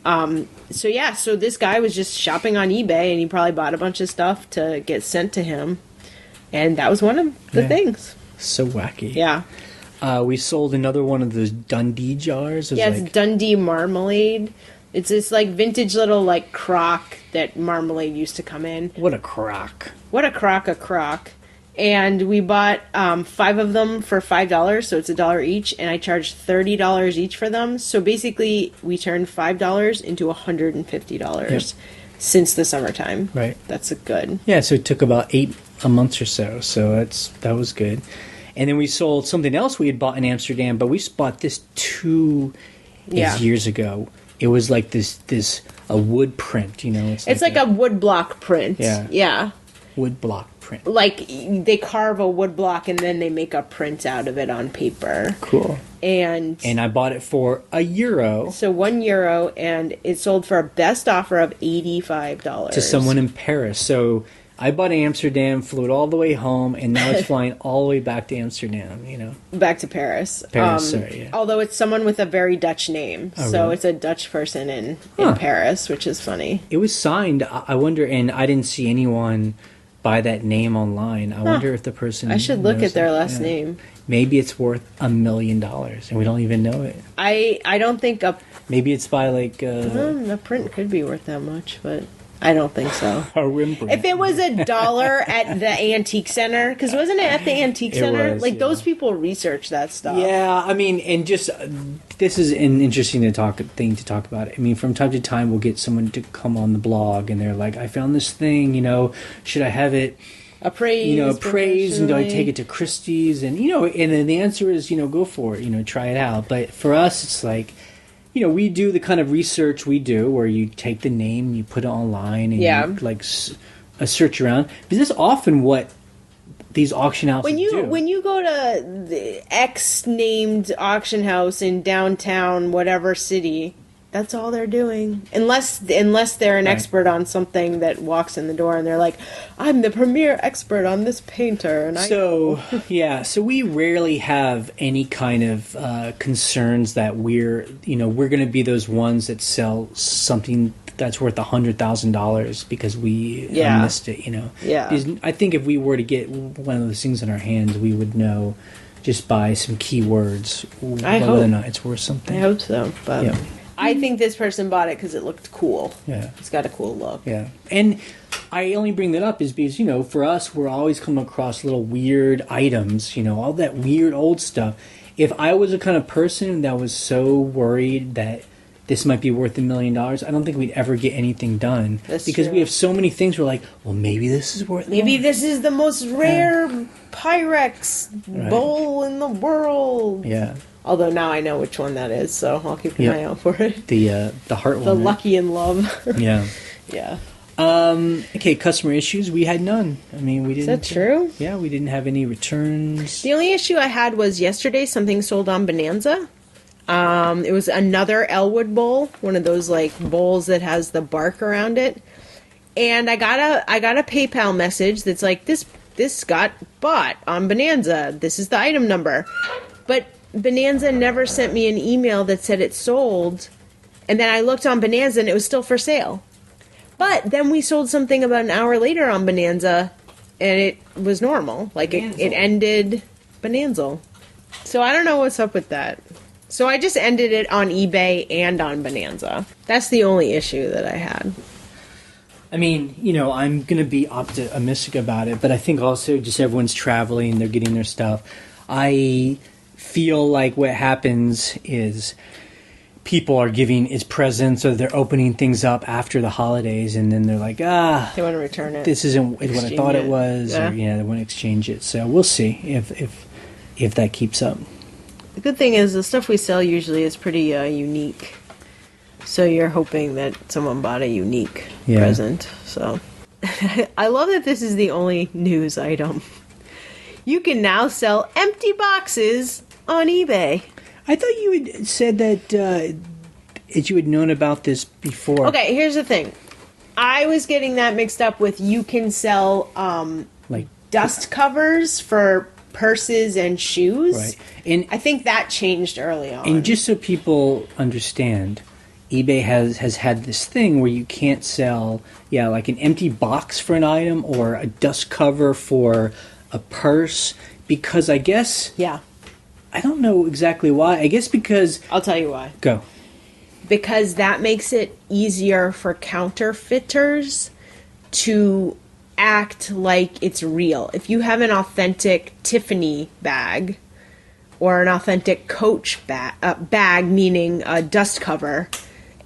So this guy was just shopping on eBay, and he probably bought a bunch of stuff to get sent to him. And that was one of the things. So wacky. Yeah. We sold another one of those Dundee jars. It's Dundee marmalade. It's this, like, vintage little, like, crock that marmalade used to come in. What a crock. What a crock. And we bought 5 of them for $5, so it's $1 each, and I charged $30 each for them. So basically, we turned $5 into $150 since the summertime. Right. That's a good. Yeah, so it took about 8 months or so. So that was good. And then we sold something else we had bought in Amsterdam, but we bought this 2 years ago. It was like a wood print, you know. It's like a wood block print. Yeah. Wood block print. Like, they carve a wood block and then they make a print out of it on paper. Cool. And I bought it for €1. So €1, and it sold for a best offer of $85. To someone in Paris. So I bought in Amsterdam, flew it all the way home, and now it's flying all the way back to Amsterdam, you know. Back to Paris. Sorry, yeah. Although it's someone with a very Dutch name. Oh, so really? it's a Dutch person in Paris, which is funny. It was signed, I wonder, and I didn't see anyone by that name online. I wonder if the person... I should look at their last name. Maybe it's worth $1 million, and we don't even know it. I don't think Maybe it's by, like... a print could be worth that much, but... I don't think so. A Rembrandt. If it was $1 at the antique center, because wasn't it at the antique center? Was, like, those people research that stuff. Yeah, I mean, and just this is an interesting thing to talk about. I mean, from time to time, we'll get someone to come on the blog, and they're like, "I found this thing. You know, should I have it appraised, and do I take it to Christie's?" And and then the answer is, go for it. Try it out. But for us, it's like, we do the kind of research we do where you take the name, you put it online, and you search around. Because that's often what these auction houses do. When you go to the X named auction house in downtown whatever city, that's all they're doing. Unless they're an expert on something that walks in the door and they're like, I'm the premier expert on this painter. And so we rarely have any kind of concerns that we're going to be those ones that sell something that's worth $100,000 because we missed it, Yeah. Because I think if we were to get one of those things in our hands, we would know just by some keywords whether or not it's worth something. I hope so, but... Yeah. I think this person bought it because it looked cool. Yeah. It's got a cool look. Yeah. And I only bring that up is because, for us, we're always coming across little weird items, all that weird old stuff. If I was the kind of person that was so worried that this might be worth $1 million, I don't think we'd ever get anything done. That's because true. We have so many things we're like, well, maybe this is worth Maybe this is the most rare Pyrex bowl in the world. Yeah. Although now I know which one that is, so I'll keep an eye out for it. The heart one. The Lucky in Love. Yeah. Yeah. Okay, customer issues. We had none. I mean, we didn't. Is that true? Yeah, we didn't have any returns. The only issue I had was yesterday something sold on Bonanza. It was another Elwood bowl, one of those like bowls that has the bark around it. And I got a PayPal message that's like, this got bought on Bonanza. This is the item number. But Bonanza never sent me an email that said it sold, and then I looked on Bonanza and it was still for sale. But then we sold something about an hour later on Bonanza, and it was normal. Like it ended Bonanza. So I don't know what's up with that. So I just ended it on eBay and on Bonanza. That's the only issue that I had. I mean, I'm going to be optimistic about it, but I think also just everyone's traveling, they're getting their stuff. I feel like what happens is people are giving its presents, or they're opening things up after the holidays, and then they're like, they want to return it. This isn't what I thought it was, or they want to exchange it. So we'll see if that keeps up. The good thing is the stuff we sell usually is pretty unique. So you're hoping that someone bought a unique present. So I love that this is the only news item. You can now sell empty boxes on eBay. I thought you had said that you had known about this before. Okay, here's the thing. I was getting that mixed up with you can sell like dust covers for purses and shoes. Right. And I think that changed early on. And just so people understand, eBay has had this thing where you can't sell, like an empty box for an item or a dust cover for a purse, because I guess... Yeah. I don't know exactly why. I guess because... I'll tell you why. Go. Because that makes it easier for counterfeiters to act like it's real. If you have an authentic Tiffany bag or an authentic Coach bag, meaning a dust cover,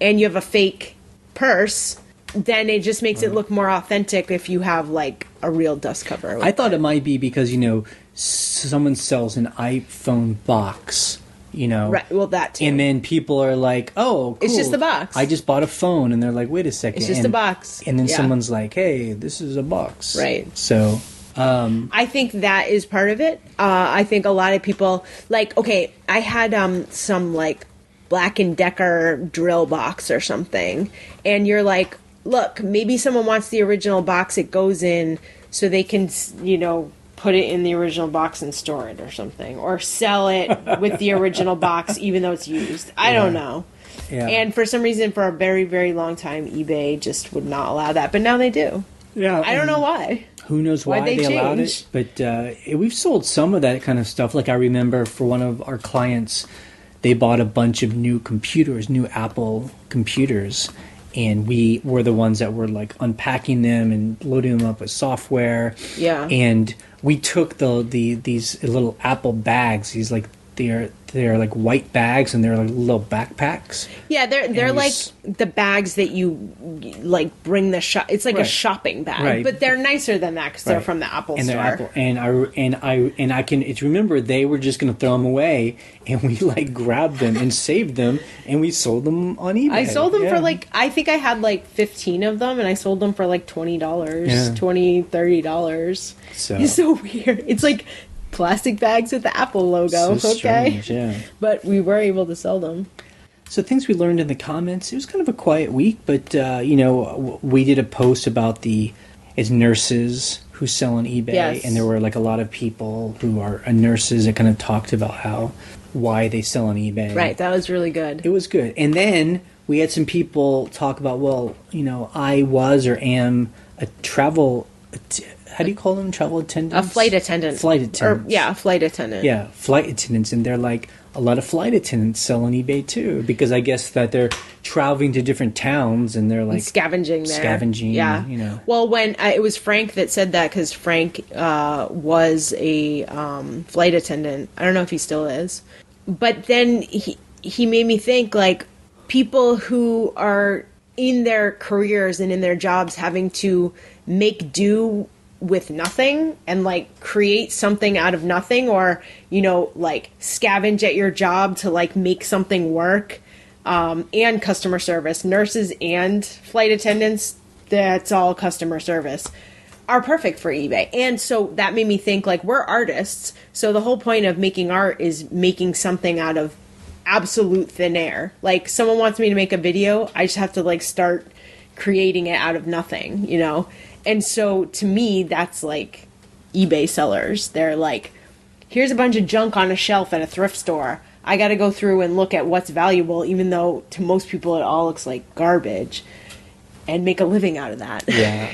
and you have a fake purse, then it just makes it look more authentic if you have like a real dust cover. I thought it might be because, someone sells an iPhone box, Right, well, that too. And then people are like, oh, cool. It's just the box. I just bought a phone. And they're like, wait a second. It's just a box. And then someone's like, hey, this is a box. Right. So... I think that is part of it. I think a lot of people, like, okay, I had some, like, Black & Decker drill box or something, and you're like, look, maybe someone wants the original box it goes in so they can, put it in the original box and store it or something, or sell it with the original box even though it's used. I don't know. Yeah. And for some reason, for a very, very long time, eBay just would not allow that, but now they do. Yeah, I don't know why. Who knows why they allowed it? But we've sold some of that kind of stuff. Like I remember for one of our clients, they bought a bunch of new computers, new Apple computers, and we were the ones that were like unpacking them and loading them up with software. Yeah. And we took these little Apple bags. These like they're like white bags and they're like little backpacks. Yeah, they're like the bags that you like bring the shop. It's like a shopping bag, but they're nicer than that because they're from the Apple store. Apple. And I can remember they were just going to throw them away, and we like grabbed them and saved them, and we sold them on eBay. I sold them for like, I think I had like 15 of them, and I sold them for like $20, $30. So it's so weird. It's like plastic bags with the Apple logo. So strange, yeah. But we were able to sell them. So things we learned in the comments. It was kind of a quiet week, but we did a post about it's nurses who sell on eBay, and there were like a lot of people who are nurses that kind of talked about why they sell on eBay. Right, that was really good. It was good. And then we had some people talk about, I was or am a travel. How do you call them? Travel attendants? A flight attendant. Flight attendants. A flight attendant. Yeah, flight attendants. And they're like, a lot of flight attendants sell on eBay too, because I guess that they're traveling to different towns and they're like... And scavenging there. Scavenging, yeah. Well, when it was Frank that said that, because Frank was a flight attendant. I don't know if he still is. But then he made me think, like, people who are in their careers and in their jobs having to make do with nothing and like create something out of nothing, or like scavenge at your job to like make something work, and customer service, nurses and flight attendants, that's all customer service, are perfect for eBay. And so that made me think, like, we're artists, so the whole point of making art is making something out of absolute thin air. Like, someone wants me to make a video, I just have to like start creating it out of nothing, And so, to me, that's like eBay sellers. They're like, here's a bunch of junk on a shelf at a thrift store. I got to go through and look at what's valuable, even though to most people it all looks like garbage, and make a living out of that. Yeah.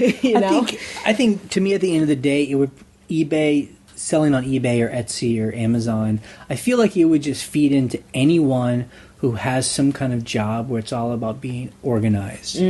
I think, to me, at the end of the day, it would selling on eBay or Etsy or Amazon, I feel like it would just feed into anyone who has some kind of job where it's all about being organized,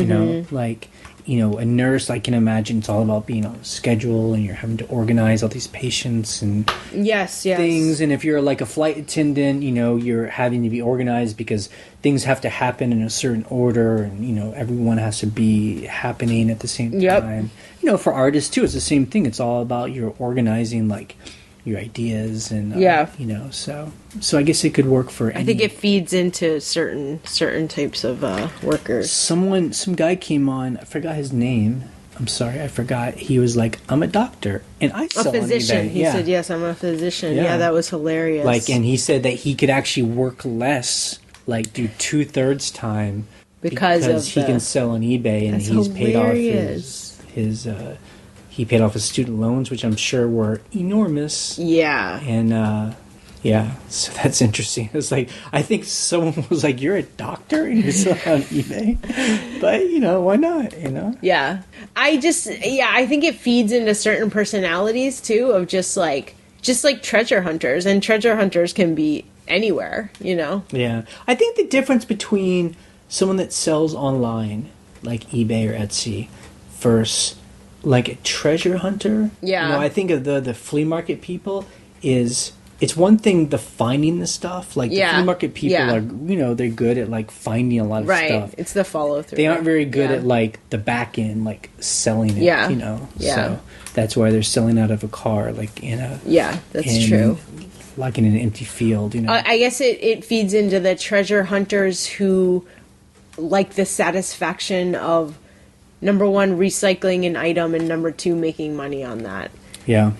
like... a nurse, I can imagine it's all about being on a schedule and you're having to organize all these patients and things. And if you're like a flight attendant, you're having to be organized because things have to happen in a certain order and, everyone has to be happening at the same time. For artists too, it's the same thing. It's all about you're organizing like your ideas and, so I guess it could work for I think it feeds into certain types of workers. Some guy came on, I forgot his name. I'm sorry, I forgot. He was like, I'm a doctor and I sell a physician. On eBay. He said, yes, I'm a physician. Yeah, that was hilarious. And he said that he could actually work less, like do 2/3 time because he can sell on eBay, and he's paid off he paid off his student loans, which I'm sure were enormous. Yeah. And yeah, so that's interesting. It's like, I think someone was like, "You're a doctor and you're selling on eBay," but why not? Yeah, I think it feeds into certain personalities too, of just like treasure hunters, and treasure hunters can be anywhere. Yeah, I think the difference between someone that sells online, like eBay or Etsy, versus like a treasure hunter. Yeah, I think of the flea market people is. It's one thing the finding the stuff, like the flea market people are, they're good at like finding a lot of stuff. Right, it's the follow through. They aren't very good at like the back end, like selling it. So that's why they're selling out of a car, like in a that's true. Like in an empty field. I guess it feeds into the treasure hunters who like the satisfaction of, number one, recycling an item, and number two, making money on that. Yeah,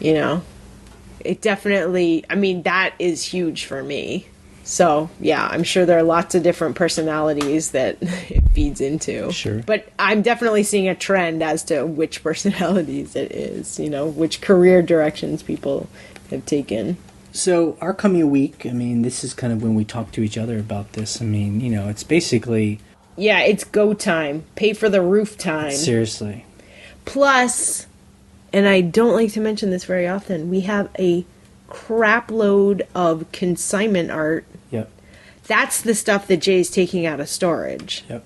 It definitely, that is huge for me. So, yeah, I'm sure there are lots of different personalities that it feeds into. Sure. But I'm definitely seeing a trend as to which personalities it is, which career directions people have taken. So, our coming week, this is kind of when we talk to each other about this. It's basically... Yeah, it's go time. Pay for the roof time. Seriously. Plus... And I don't like to mention this very often, we have a crap load of consignment art. Yep. That's the stuff that Jay's taking out of storage. Yep.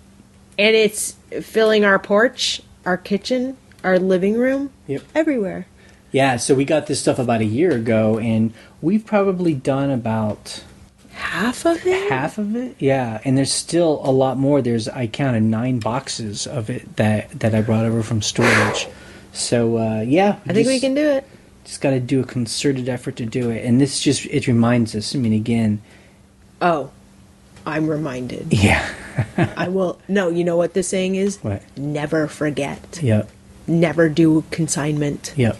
And it's filling our porch, our kitchen, our living room, everywhere. Yeah, so we got this stuff about a year ago, and we've probably done about... Half of it? Half of it, yeah. And there's still a lot more. I counted 9 boxes of it that I brought over from storage. So, I think we can do it. Just got to do a concerted effort to do it. And this it reminds us, again. Oh, I'm reminded. Yeah. I will. No, you know what the saying is? What? Never forget. Yep. Never do consignment. Yep.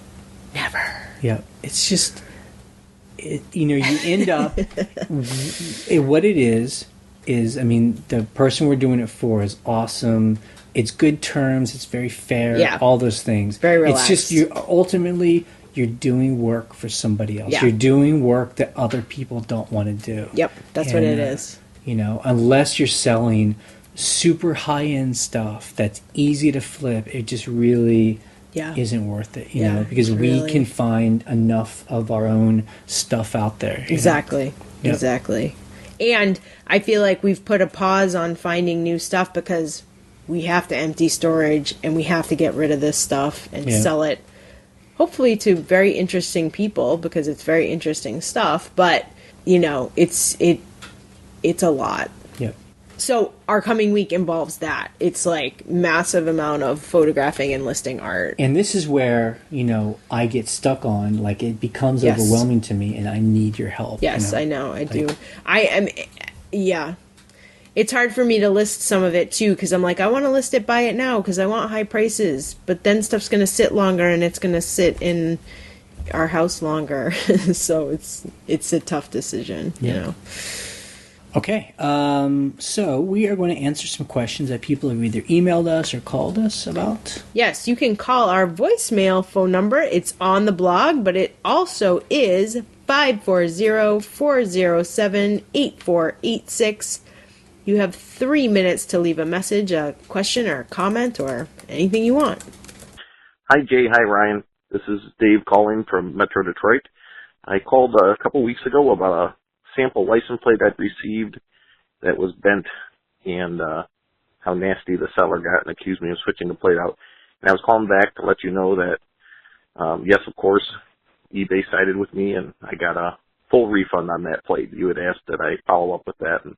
Never. Yep. It's just, you end up, what it is, the person we're doing it for is awesome. It's good terms. It's very fair. All those things. Very relaxed. It's just you're doing work for somebody else. Yeah. You're doing work that other people don't want to do. Yep, that's what it is. Unless you're selling super high end stuff that's easy to flip, it just really isn't worth it. You know, because we can find enough of our own stuff out there. Exactly. Yep. Exactly. And I feel like we've put a pause on finding new stuff because we have to empty storage and we have to get rid of this stuff and sell it, hopefully to very interesting people, because it's very interesting stuff. But it's a lot. Yep. So our coming week involves that. It's like massive amount of pphotographing and listing art. And this is where I get stuck on, like, it becomes overwhelming to me, and I need your help. Yes, I know. I do. I am. Yeah. It's hard for me to list some of it, too, because I'm like, I want to list it, buy it now, because I want high prices. But then stuff's going to sit longer, and it's going to sit in our house longer. So it's a tough decision, you know. Okay, so we are going to answer some questions that people have either emailed us or called us about. Yes, you can call our voicemail phone number. It's on the blog, but it also is 540-407-8486. You have 3 minutes to leave a message, a question, or a comment, or anything you want. Hi, Jay. Hi, Ryan. This is Dave calling from Metro Detroit. I called a couple weeks ago about a sample license plate I'd received that was bent, and how nasty the seller got and accused me of switching the plate out. And I was calling back to let you know that, yes, of course, eBay sided with me, and I got a full refund on that plate. You had asked that I follow up with that, and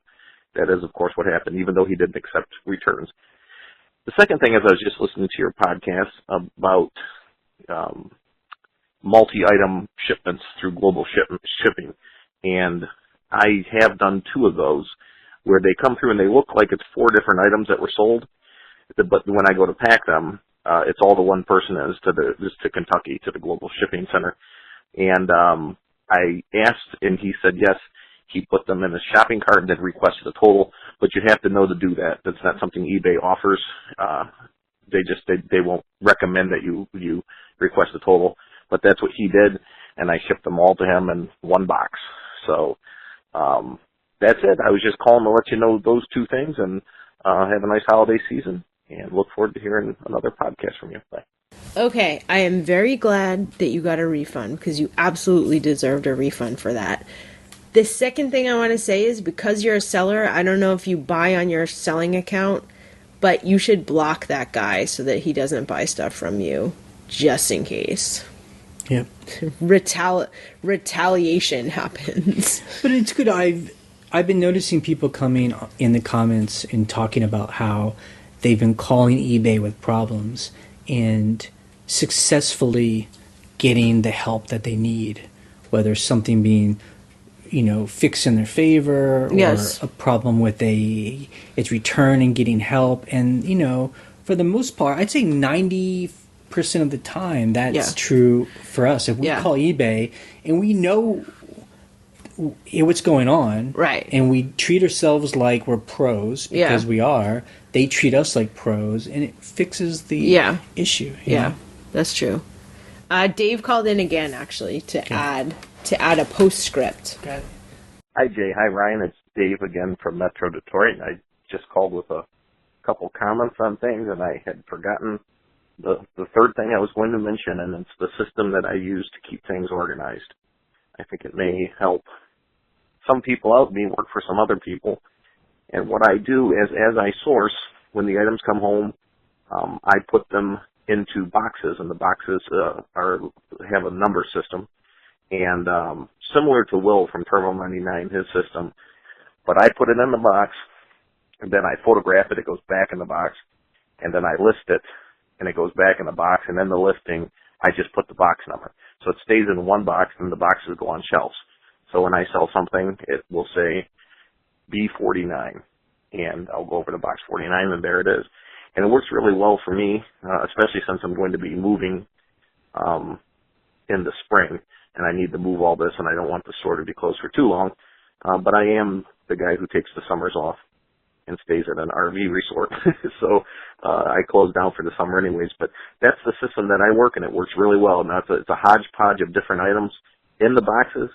that is, of course, what happened, even though he didn't accept returns. The second thing is I was just listening to your podcast about multi-item shipments through global shipping, and I have done 2 of those where they come through and they look like it's 4 different items that were sold, but when I go to pack them, it's all the one person is to Kentucky, to the global shipping center. And I asked, and he said yes, he put them in his shopping cart and then requested a total, but you have to know to do that. That's not something eBay offers. They won't recommend that you request a total, but that's what he did, and I shipped them all to him in one box. So that's it. I was just calling to let you know those two things, and have a nice holiday season, and look forward to hearing another podcast from you. Bye. Okay, I am very glad that you got a refund, because you absolutely deserved a refund for that. The second thing I want to say is, because you're a seller, I don't know if you buy on your selling account, but you should block that guy so that he doesn't buy stuff from you, just in case. Yep. Retaliation happens. But it's good. I've been noticing people coming in the comments and talking about how they've been calling eBay with problems and successfully getting the help that they need, whether something being, fixed in their favor, or yes, a problem with its return and getting help. And, for the most part, I'd say 90% of the time that's true for us. If we call eBay and we know what's going on, right, and we treat ourselves like we're pros, because we are, they treat us like pros, and it fixes the issue. You know? That's true. Dave called in again, actually, to add a postscript. Okay. Hi, Jay. Hi, Ryan. It's Dave again from Metro Detroit. I just called with a couple comments on things, and I had forgotten the third thing I was going to mention, and it's the system that I use to keep things organized. I think it may help some people out, me work for some other people. And what I do is, as I source, when the items come home, I put them into boxes, and the boxes have a number system. And similar to Will from Turbo 99, his system, but I put it in the box, and then I photograph it, it goes back in the box, and then I list it, and it goes back in the box, and then the listing, I just put the box number. So it stays in one box, and the boxes go on shelves. So when I sell something, it will say B49, and I'll go over to box 49, and there it is. And it works really well for me, especially since I'm going to be moving in the spring, and I need to move all this, and I don't want the store to be closed for too long. But I am the guy who takes the summers off and stays at an RV resort. So I close down for the summer anyways. But that's the system that I work, and it works really well. Now, it's a hodgepodge of different items in the boxes,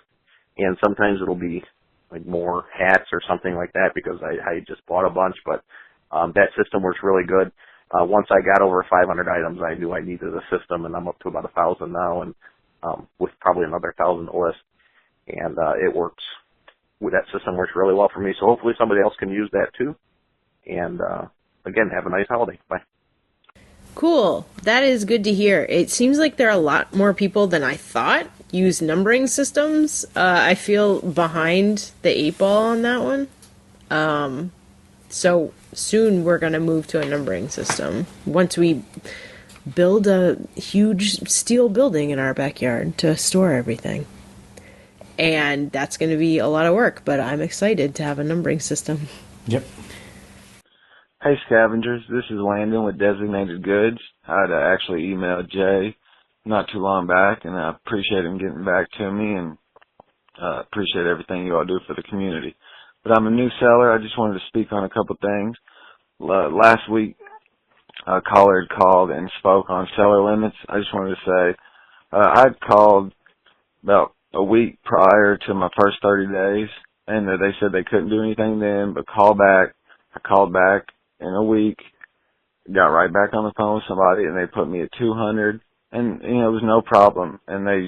and sometimes it'll be like more hats or something like that because I just bought a bunch. But that system works really good. Once I got over 500 items, I knew I needed a system, and I'm up to about 1,000 now, and with probably another 1,000 to list. And it works. That system works really well for me. So hopefully somebody else can use that too. And again, have a nice holiday. Bye. Cool. That is good to hear. It seems like there are a lot more people than I thought use numbering systems. I feel behind the 8 ball on that one. So soon we're going to move to a numbering system once we build a huge steel building in our backyard to store everything. And that's going to be a lot of work, but I'm excited to have a numbering system. Yep. Hey, Scavengers. This is Landon with Designated Goods. I had actually emailed Jay not too long back, and I appreciate him getting back to me, and appreciate everything you all do for the community. But I'm a new seller. I just wanted to speak on a couple things. Last week, a caller had called and spoke on seller limits. I just wanted to say I'd called about a week prior to my first 30 days, and they said they couldn't do anything then, but call back. I called back in a week, got right back on the phone with somebody, and they put me at 200, and, it was no problem. And they,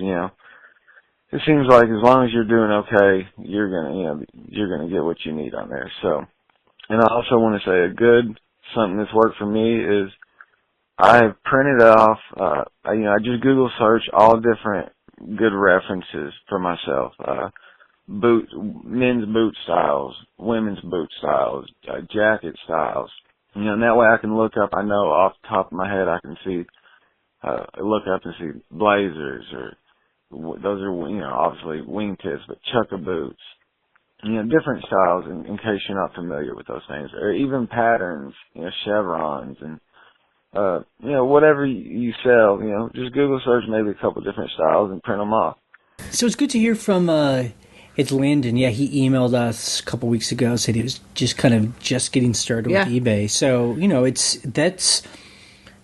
it seems like as long as you're doing okay, you're gonna get what you need on there. So, and I also want to say something that's worked for me is I've printed off, I just Google search all different good references for myself. Men's boot styles, women's boot styles, jacket styles. And that way I can look up, I know off the top of my head I can see, look up and see blazers or, those are, obviously wingtips, but chukka boots. Different styles in case you're not familiar with those things. Or even patterns, chevrons and, whatever you sell, just Google search maybe a couple different styles and print them off. So it's good to hear from It's Landon. Yeah, he emailed us a couple weeks ago, said he was just getting started with eBay. So,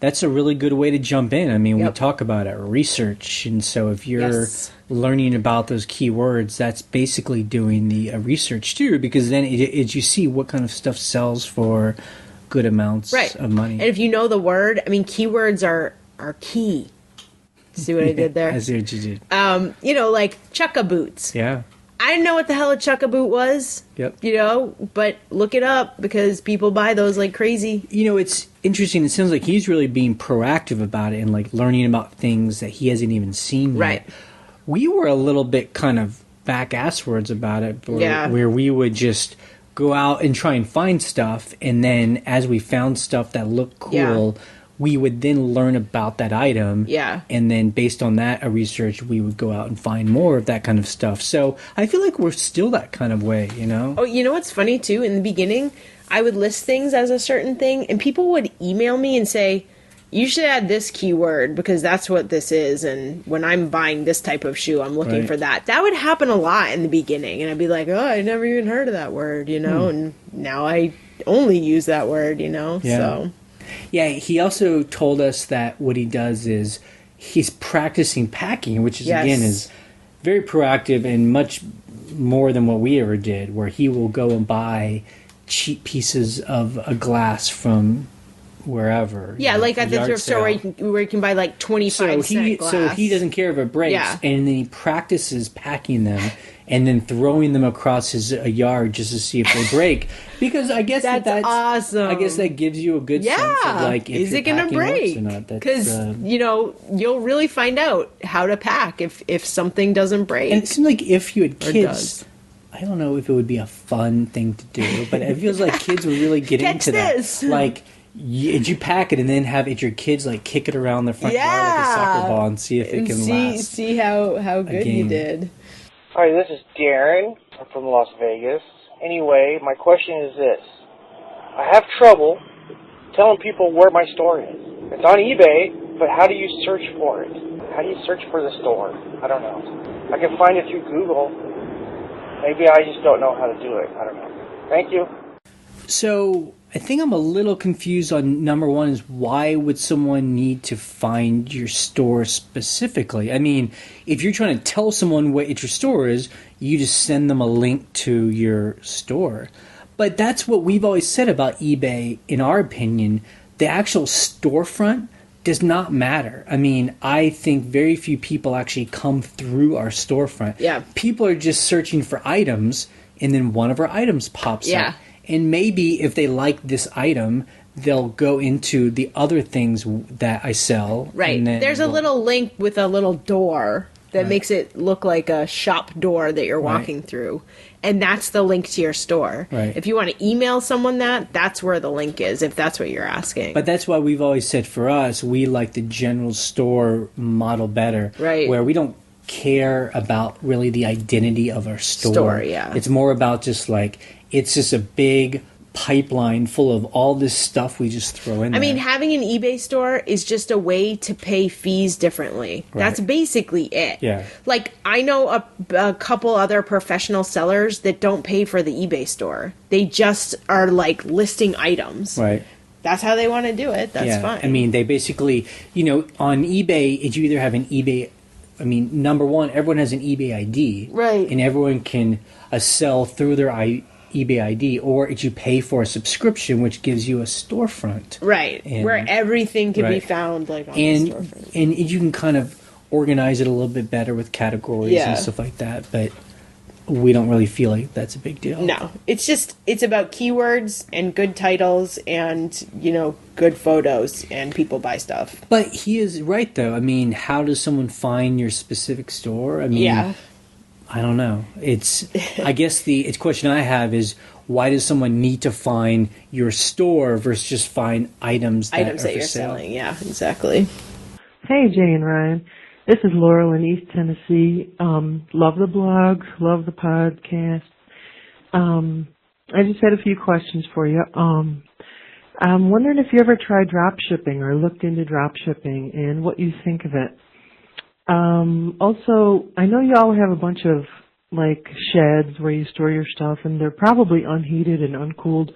that's a really good way to jump in. I mean, we talk about it, research. And so if you're learning about those keywords, that's basically doing the research too, because then you see what kind of stuff sells for good amounts of money. And if you know the word, I mean, keywords are key. See what I did there? I see what you did. Like chukka boots. Yeah. I didn't know what the hell a chukka boot was. Yep. But look it up because people buy those like crazy. It's interesting. It sounds like he's really being proactive about it and like learning about things that he hasn't even seen yet. Right. We were a little bit kind of back-asswards about it, where we would just go out and try and find stuff, and then as we found stuff that looked cool, we would then learn about that item. Yeah. And then based on that research, we would go out and find more of that kind of stuff. So I feel like we're still that kind of way, Oh, you know what's funny too? In the beginning, I would list things as a certain thing, and people would email me and say, you should add this keyword because that's what this is, and when I'm buying this type of shoe, I'm looking for that. That would happen a lot in the beginning, and I'd be like, oh, I never even heard of that word, and now I only use that word, so... Yeah, he also told us that what he does is he's practicing packing, which is again is very proactive and much more than what we ever did, where he will go and buy cheap pieces of a glass from wherever. Yeah, like at the thrift store where you can buy like 25-cent glass. So he doesn't care if it breaks, and then he practices packing them and then throwing them across his yard just to see if they break. Because I guess that's awesome. I guess that gives you a good sense of like, if is it going to break or not. Because you'll really find out how to pack if something doesn't break. And it seems like if you had kids, I don't know if it would be a fun thing to do, but it feels like kids would really get into that. Like, you pack it and then have your kids like kick it around the front yard like a soccer ball and see if it can last. See how good you did. Hi, this is Darren. I'm from Las Vegas. Anyway, my question is this. I have trouble telling people where my store is. It's on eBay, but how do you search for it? How do you search for the store? I don't know. I can find it through Google. Maybe I just don't know how to do it. I don't know. Thank you. So I think I'm a little confused on number one is why would someone need to find your store specifically? I mean, if you're trying to tell someone what your store is, you just send them a link to your store. But that's what we've always said about eBay, in our opinion. The actual storefront does not matter. I mean, I think very few people actually come through our storefront. Yeah. People are just searching for items, and then one of our items pops up. And maybe if they like this item, they'll go into the other things that I sell. Right. There's a little link with a little door that makes it look like a shop door that you're walking through. And that's the link to your store. Right. If you want to email someone that's where the link is, if that's what you're asking. But that's why we've always said for us, we like the general store model better. Right. Where we don't care about really the identity of our store. It's more about just like, it's just a big pipeline full of all this stuff we just throw in there. I mean, having an eBay store is just a way to pay fees differently. Right. That's basically it. Yeah. Like, I know a couple other professional sellers that don't pay for the eBay store. They just are, like, listing items. Right. That's how they want to do it. That's fine. I mean, they basically, on eBay, you either have an eBay... I mean, number one, everyone has an eBay ID. Right. And everyone can sell through their eBay ID, or you pay for a subscription, which gives you a storefront. Right. Where everything can be found like on the storefront. And you can kind of organize it a little bit better with categories and stuff like that, but we don't really feel like that's a big deal. No. It's about keywords and good titles and, good photos, and people buy stuff. But he is right, though. I mean, how does someone find your specific store? I mean, I don't know. I guess the question I have is, why does someone need to find your store versus just find items that you're selling? Yeah, exactly. Hey, Jay and Ryan. This is Laurel in East Tennessee. Love the blog, love the podcast. I just had a few questions for you. I'm wondering if you ever tried drop shipping or looked into drop shipping and what you think of it. Also, I know you all have a bunch of like sheds where you store your stuff, and they're probably unheated and uncooled.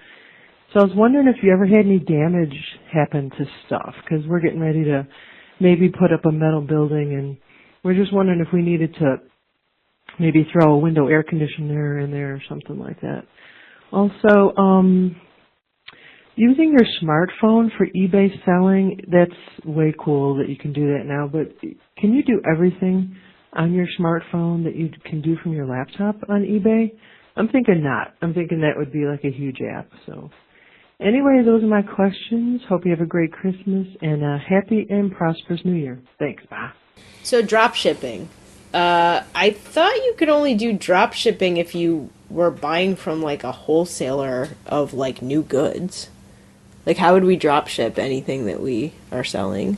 So I was wondering if you ever had any damage happen to stuff, because we're getting ready to maybe put up a metal building, and we're just wondering if we needed to maybe throw a window air conditioner in there or something like that. Also, using your smartphone for eBay selling, that's way cool that you can do that now, but can you do everything on your smartphone that you can do from your laptop on eBay? I'm thinking not. I'm thinking that would be like a huge app. So anyway, those are my questions. Hope you have a great Christmas and a happy and prosperous New Year. Thanks. Bye. So drop shipping. I thought you could only do drop shipping if you were buying from like a wholesaler of like new goods. Like, how would we drop ship anything that we are selling?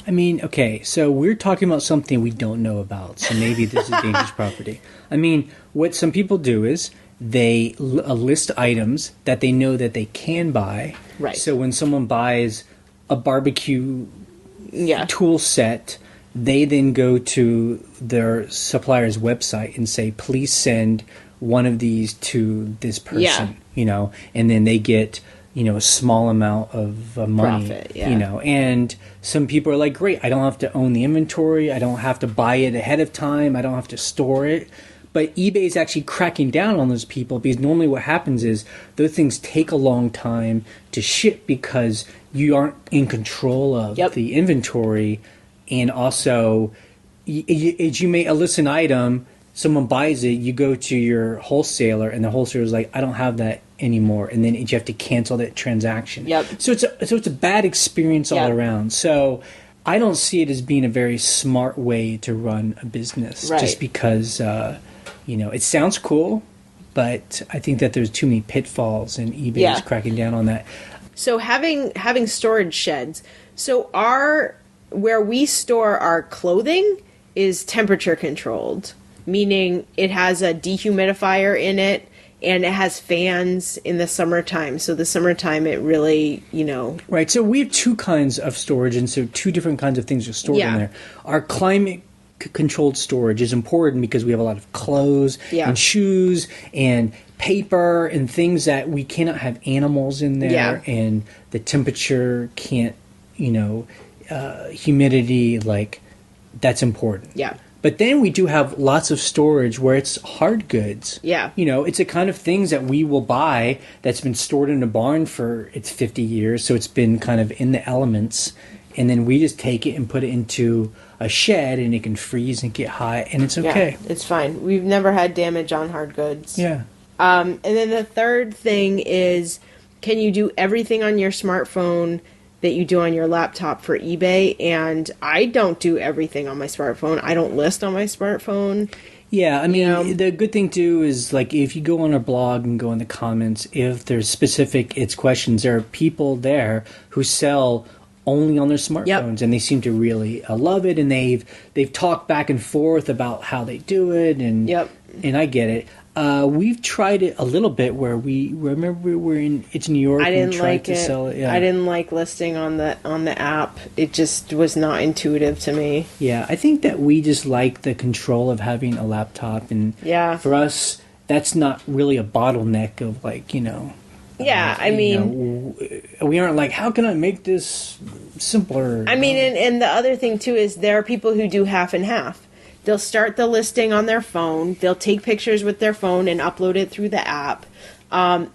I mean, okay, so we're talking about something we don't know about, so maybe this is dangerous property. I mean, what some people do is they list items that they know that they can buy. Right. So when someone buys a barbecue tool set, they then go to their supplier's website and say, please send one of these to this person, and then they get a small amount of money, profit, and some people are like, great, I don't have to own the inventory. I don't have to buy it ahead of time. I don't have to store it. But eBay is actually cracking down on those people, because normally what happens is those things take a long time to ship because you aren't in control of the inventory. And also, as you may list an item, someone buys it, you go to your wholesaler, and the wholesaler is like, I don't have that anymore, and then you have to cancel that transaction. So it's a bad experience all around. So I don't see it as being a very smart way to run a business, just because it sounds cool, but I think that there's too many pitfalls, and eBay is cracking down on that. So having storage sheds. So where we store our clothing is temperature controlled, meaning it has a dehumidifier in it, and it has fans in the summertime. So the summertime, it really, Right. So we have two kinds of storage, and so two different kinds of things are stored in there. Our climate controlled storage is important because we have a lot of clothes and shoes and paper and things that we cannot have animals in there, and the temperature can't, humidity, like, that's important. But then we do have lots of storage where it's hard goods. It's a kind of things that we will buy that's been stored in a barn for 50 years, so it's been kind of in the elements, and then we just take it and put it into a shed, and it can freeze and get hot, and it's okay. It's fine. We've never had damage on hard goods. And then the third thing is, can you do everything on your smartphone that you do on your laptop for eBay? And I don't do everything on my smartphone. I don't list on my smartphone. Yeah, I mean, the good thing too is, like, if you go on our blog and go in the comments, if there's specific questions, there are people there who sell only on their smartphones, and they seem to really love it, and they've talked back and forth about how they do it, and and I get it. We've tried it a little bit where we were in New York. I didn't like it. Sell it. I didn't like listing on the app. It just was not intuitive to me. Yeah, I think that we just like the control of having a laptop, and for us, that's not really a bottleneck of, like, I mean, we aren't like, how can I make this simpler? I mean, and the other thing too is there are people who do half and half. They'll start the listing on their phone. They'll take pictures with their phone and upload it through the app.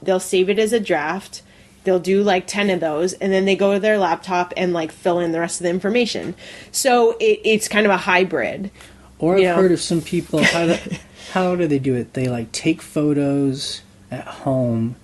They'll save it as a draft. They'll do like 10 of those, and then they go to their laptop and like fill in the rest of the information. So it's kind of a hybrid. Or I've heard of some people, how do they do it? They like take photos at home,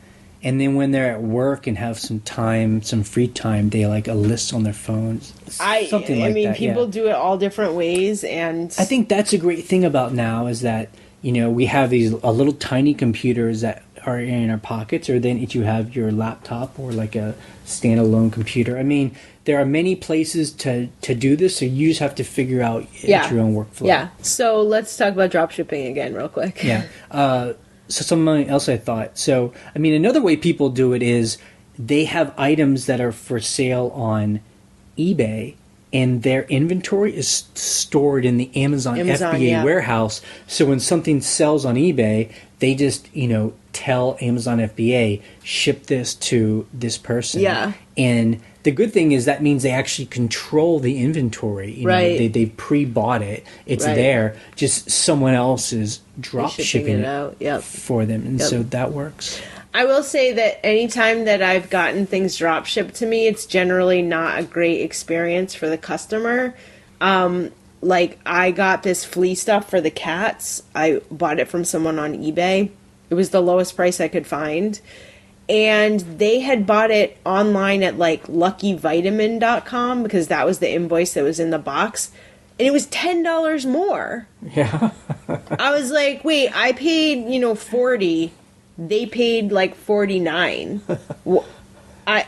and then when they're at work and have some time, some free time, they like a list on their phones. I mean, people do it all different ways, and I think that's a great thing about now is that, we have these little tiny computers that are in our pockets, or then if you have your laptop or like a standalone computer. I mean, there are many places to do this, so you just have to figure out your own workflow. Yeah. So let's talk about dropshipping again real quick. So something else I thought. So, I mean, another way people do it is they have items that are for sale on eBay, and then they go to their website and say, please send one of these to this person. And then when they go to their laptop and like fill in the rest of the information. So it's kind of a hybrid. Or I've heard of some people, how do they do it? They like take photos at home, and then when they're at work and have some time, some free time, they like a list on their phone. I think that's a great thing about now is that, we have these little tiny computers that are in our pockets, or then if you have your laptop or like a standalone computer. I mean, there are many places to do this, so you just have to figure out your own workflow. Yeah. So something else I thought. So, I mean, another way people do it is they have items that are for sale on eBay, and their inventory is stored in the Amazon FBA warehouse. So when something sells on eBay, they just, tell Amazon FBA, ship this to this person. Yeah. And the good thing is that means they actually control the inventory. Right. They pre-bought it. It's there. Just someone else is drop shipping it out for them. And so that works. I will say that anytime that I've gotten things drop shipped to me, it's generally not a great experience for the customer. Like, I got this flea stuff for the cats. I bought it from someone on eBay. It was the lowest price I could find. And they had bought it online at, like, luckyvitamin.com because that was the invoice that was in the box. And it was $10 more. Yeah. I was like, wait, I paid, $40. They paid like $49. I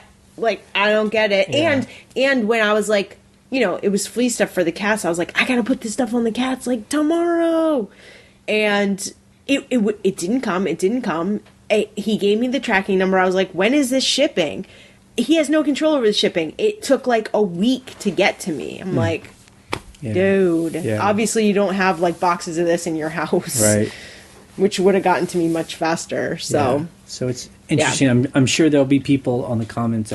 don't get it. Yeah. And when I was like, it was flea stuff for the cats, I was like, I gotta put this stuff on the cats like tomorrow. And it didn't come. It didn't come. He gave me the tracking number. I was like, when is this shipping? He has no control over the shipping. It took like a week to get to me. I'm like, dude, obviously you don't have like boxes of this in your house. Right. Which would have gotten to me much faster. So it's interesting. I'm sure there'll be people on the comments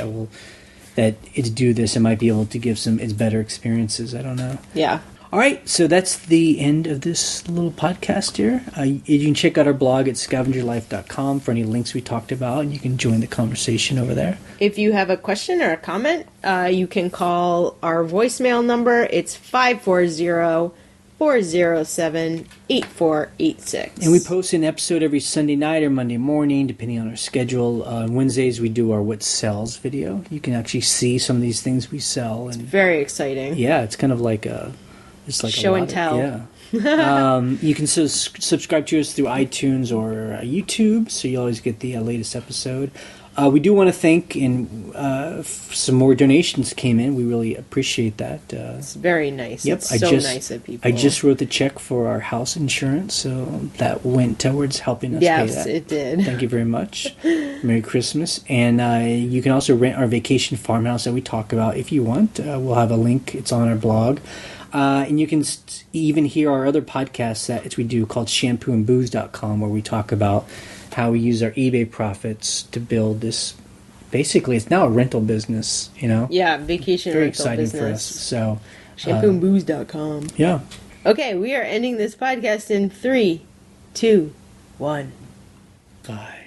that do this and might be able to give some better experiences. I don't know. Yeah. All right, so that's the end of this little podcast here. You can check out our blog at scavengerlife.com for any links we talked about, and you can join the conversation over there. If you have a question or a comment, you can call our voicemail number. It's 540-407-8486. And we post an episode every Sunday night or Monday morning, depending on our schedule. On Wednesdays, we do our What Sells video. You can actually see some of these things we sell. It's very exciting. Yeah, it's kind of like a... It's like show and tell. You can subscribe to us through iTunes or YouTube, so you always get the latest episode. We do want to thank, and some more donations came in. We really appreciate that. It's very nice. Yep, it's nice of people. I just wrote the check for our house insurance, so that went towards helping us pay that. Yes, it did. Thank you very much. Merry Christmas. And you can also rent our vacation farmhouse that we talk about if you want. We'll have a link. It's on our blog. And you can even hear our other podcasts that we do called shampooandbooze.com, where we talk about how we use our eBay profits to build this. Basically, it's now a rental business, Yeah, vacation very rental exciting business. for us. So, shampooandbooze.com. Yeah. Okay, we are ending this podcast in 3, 2, 1. Bye.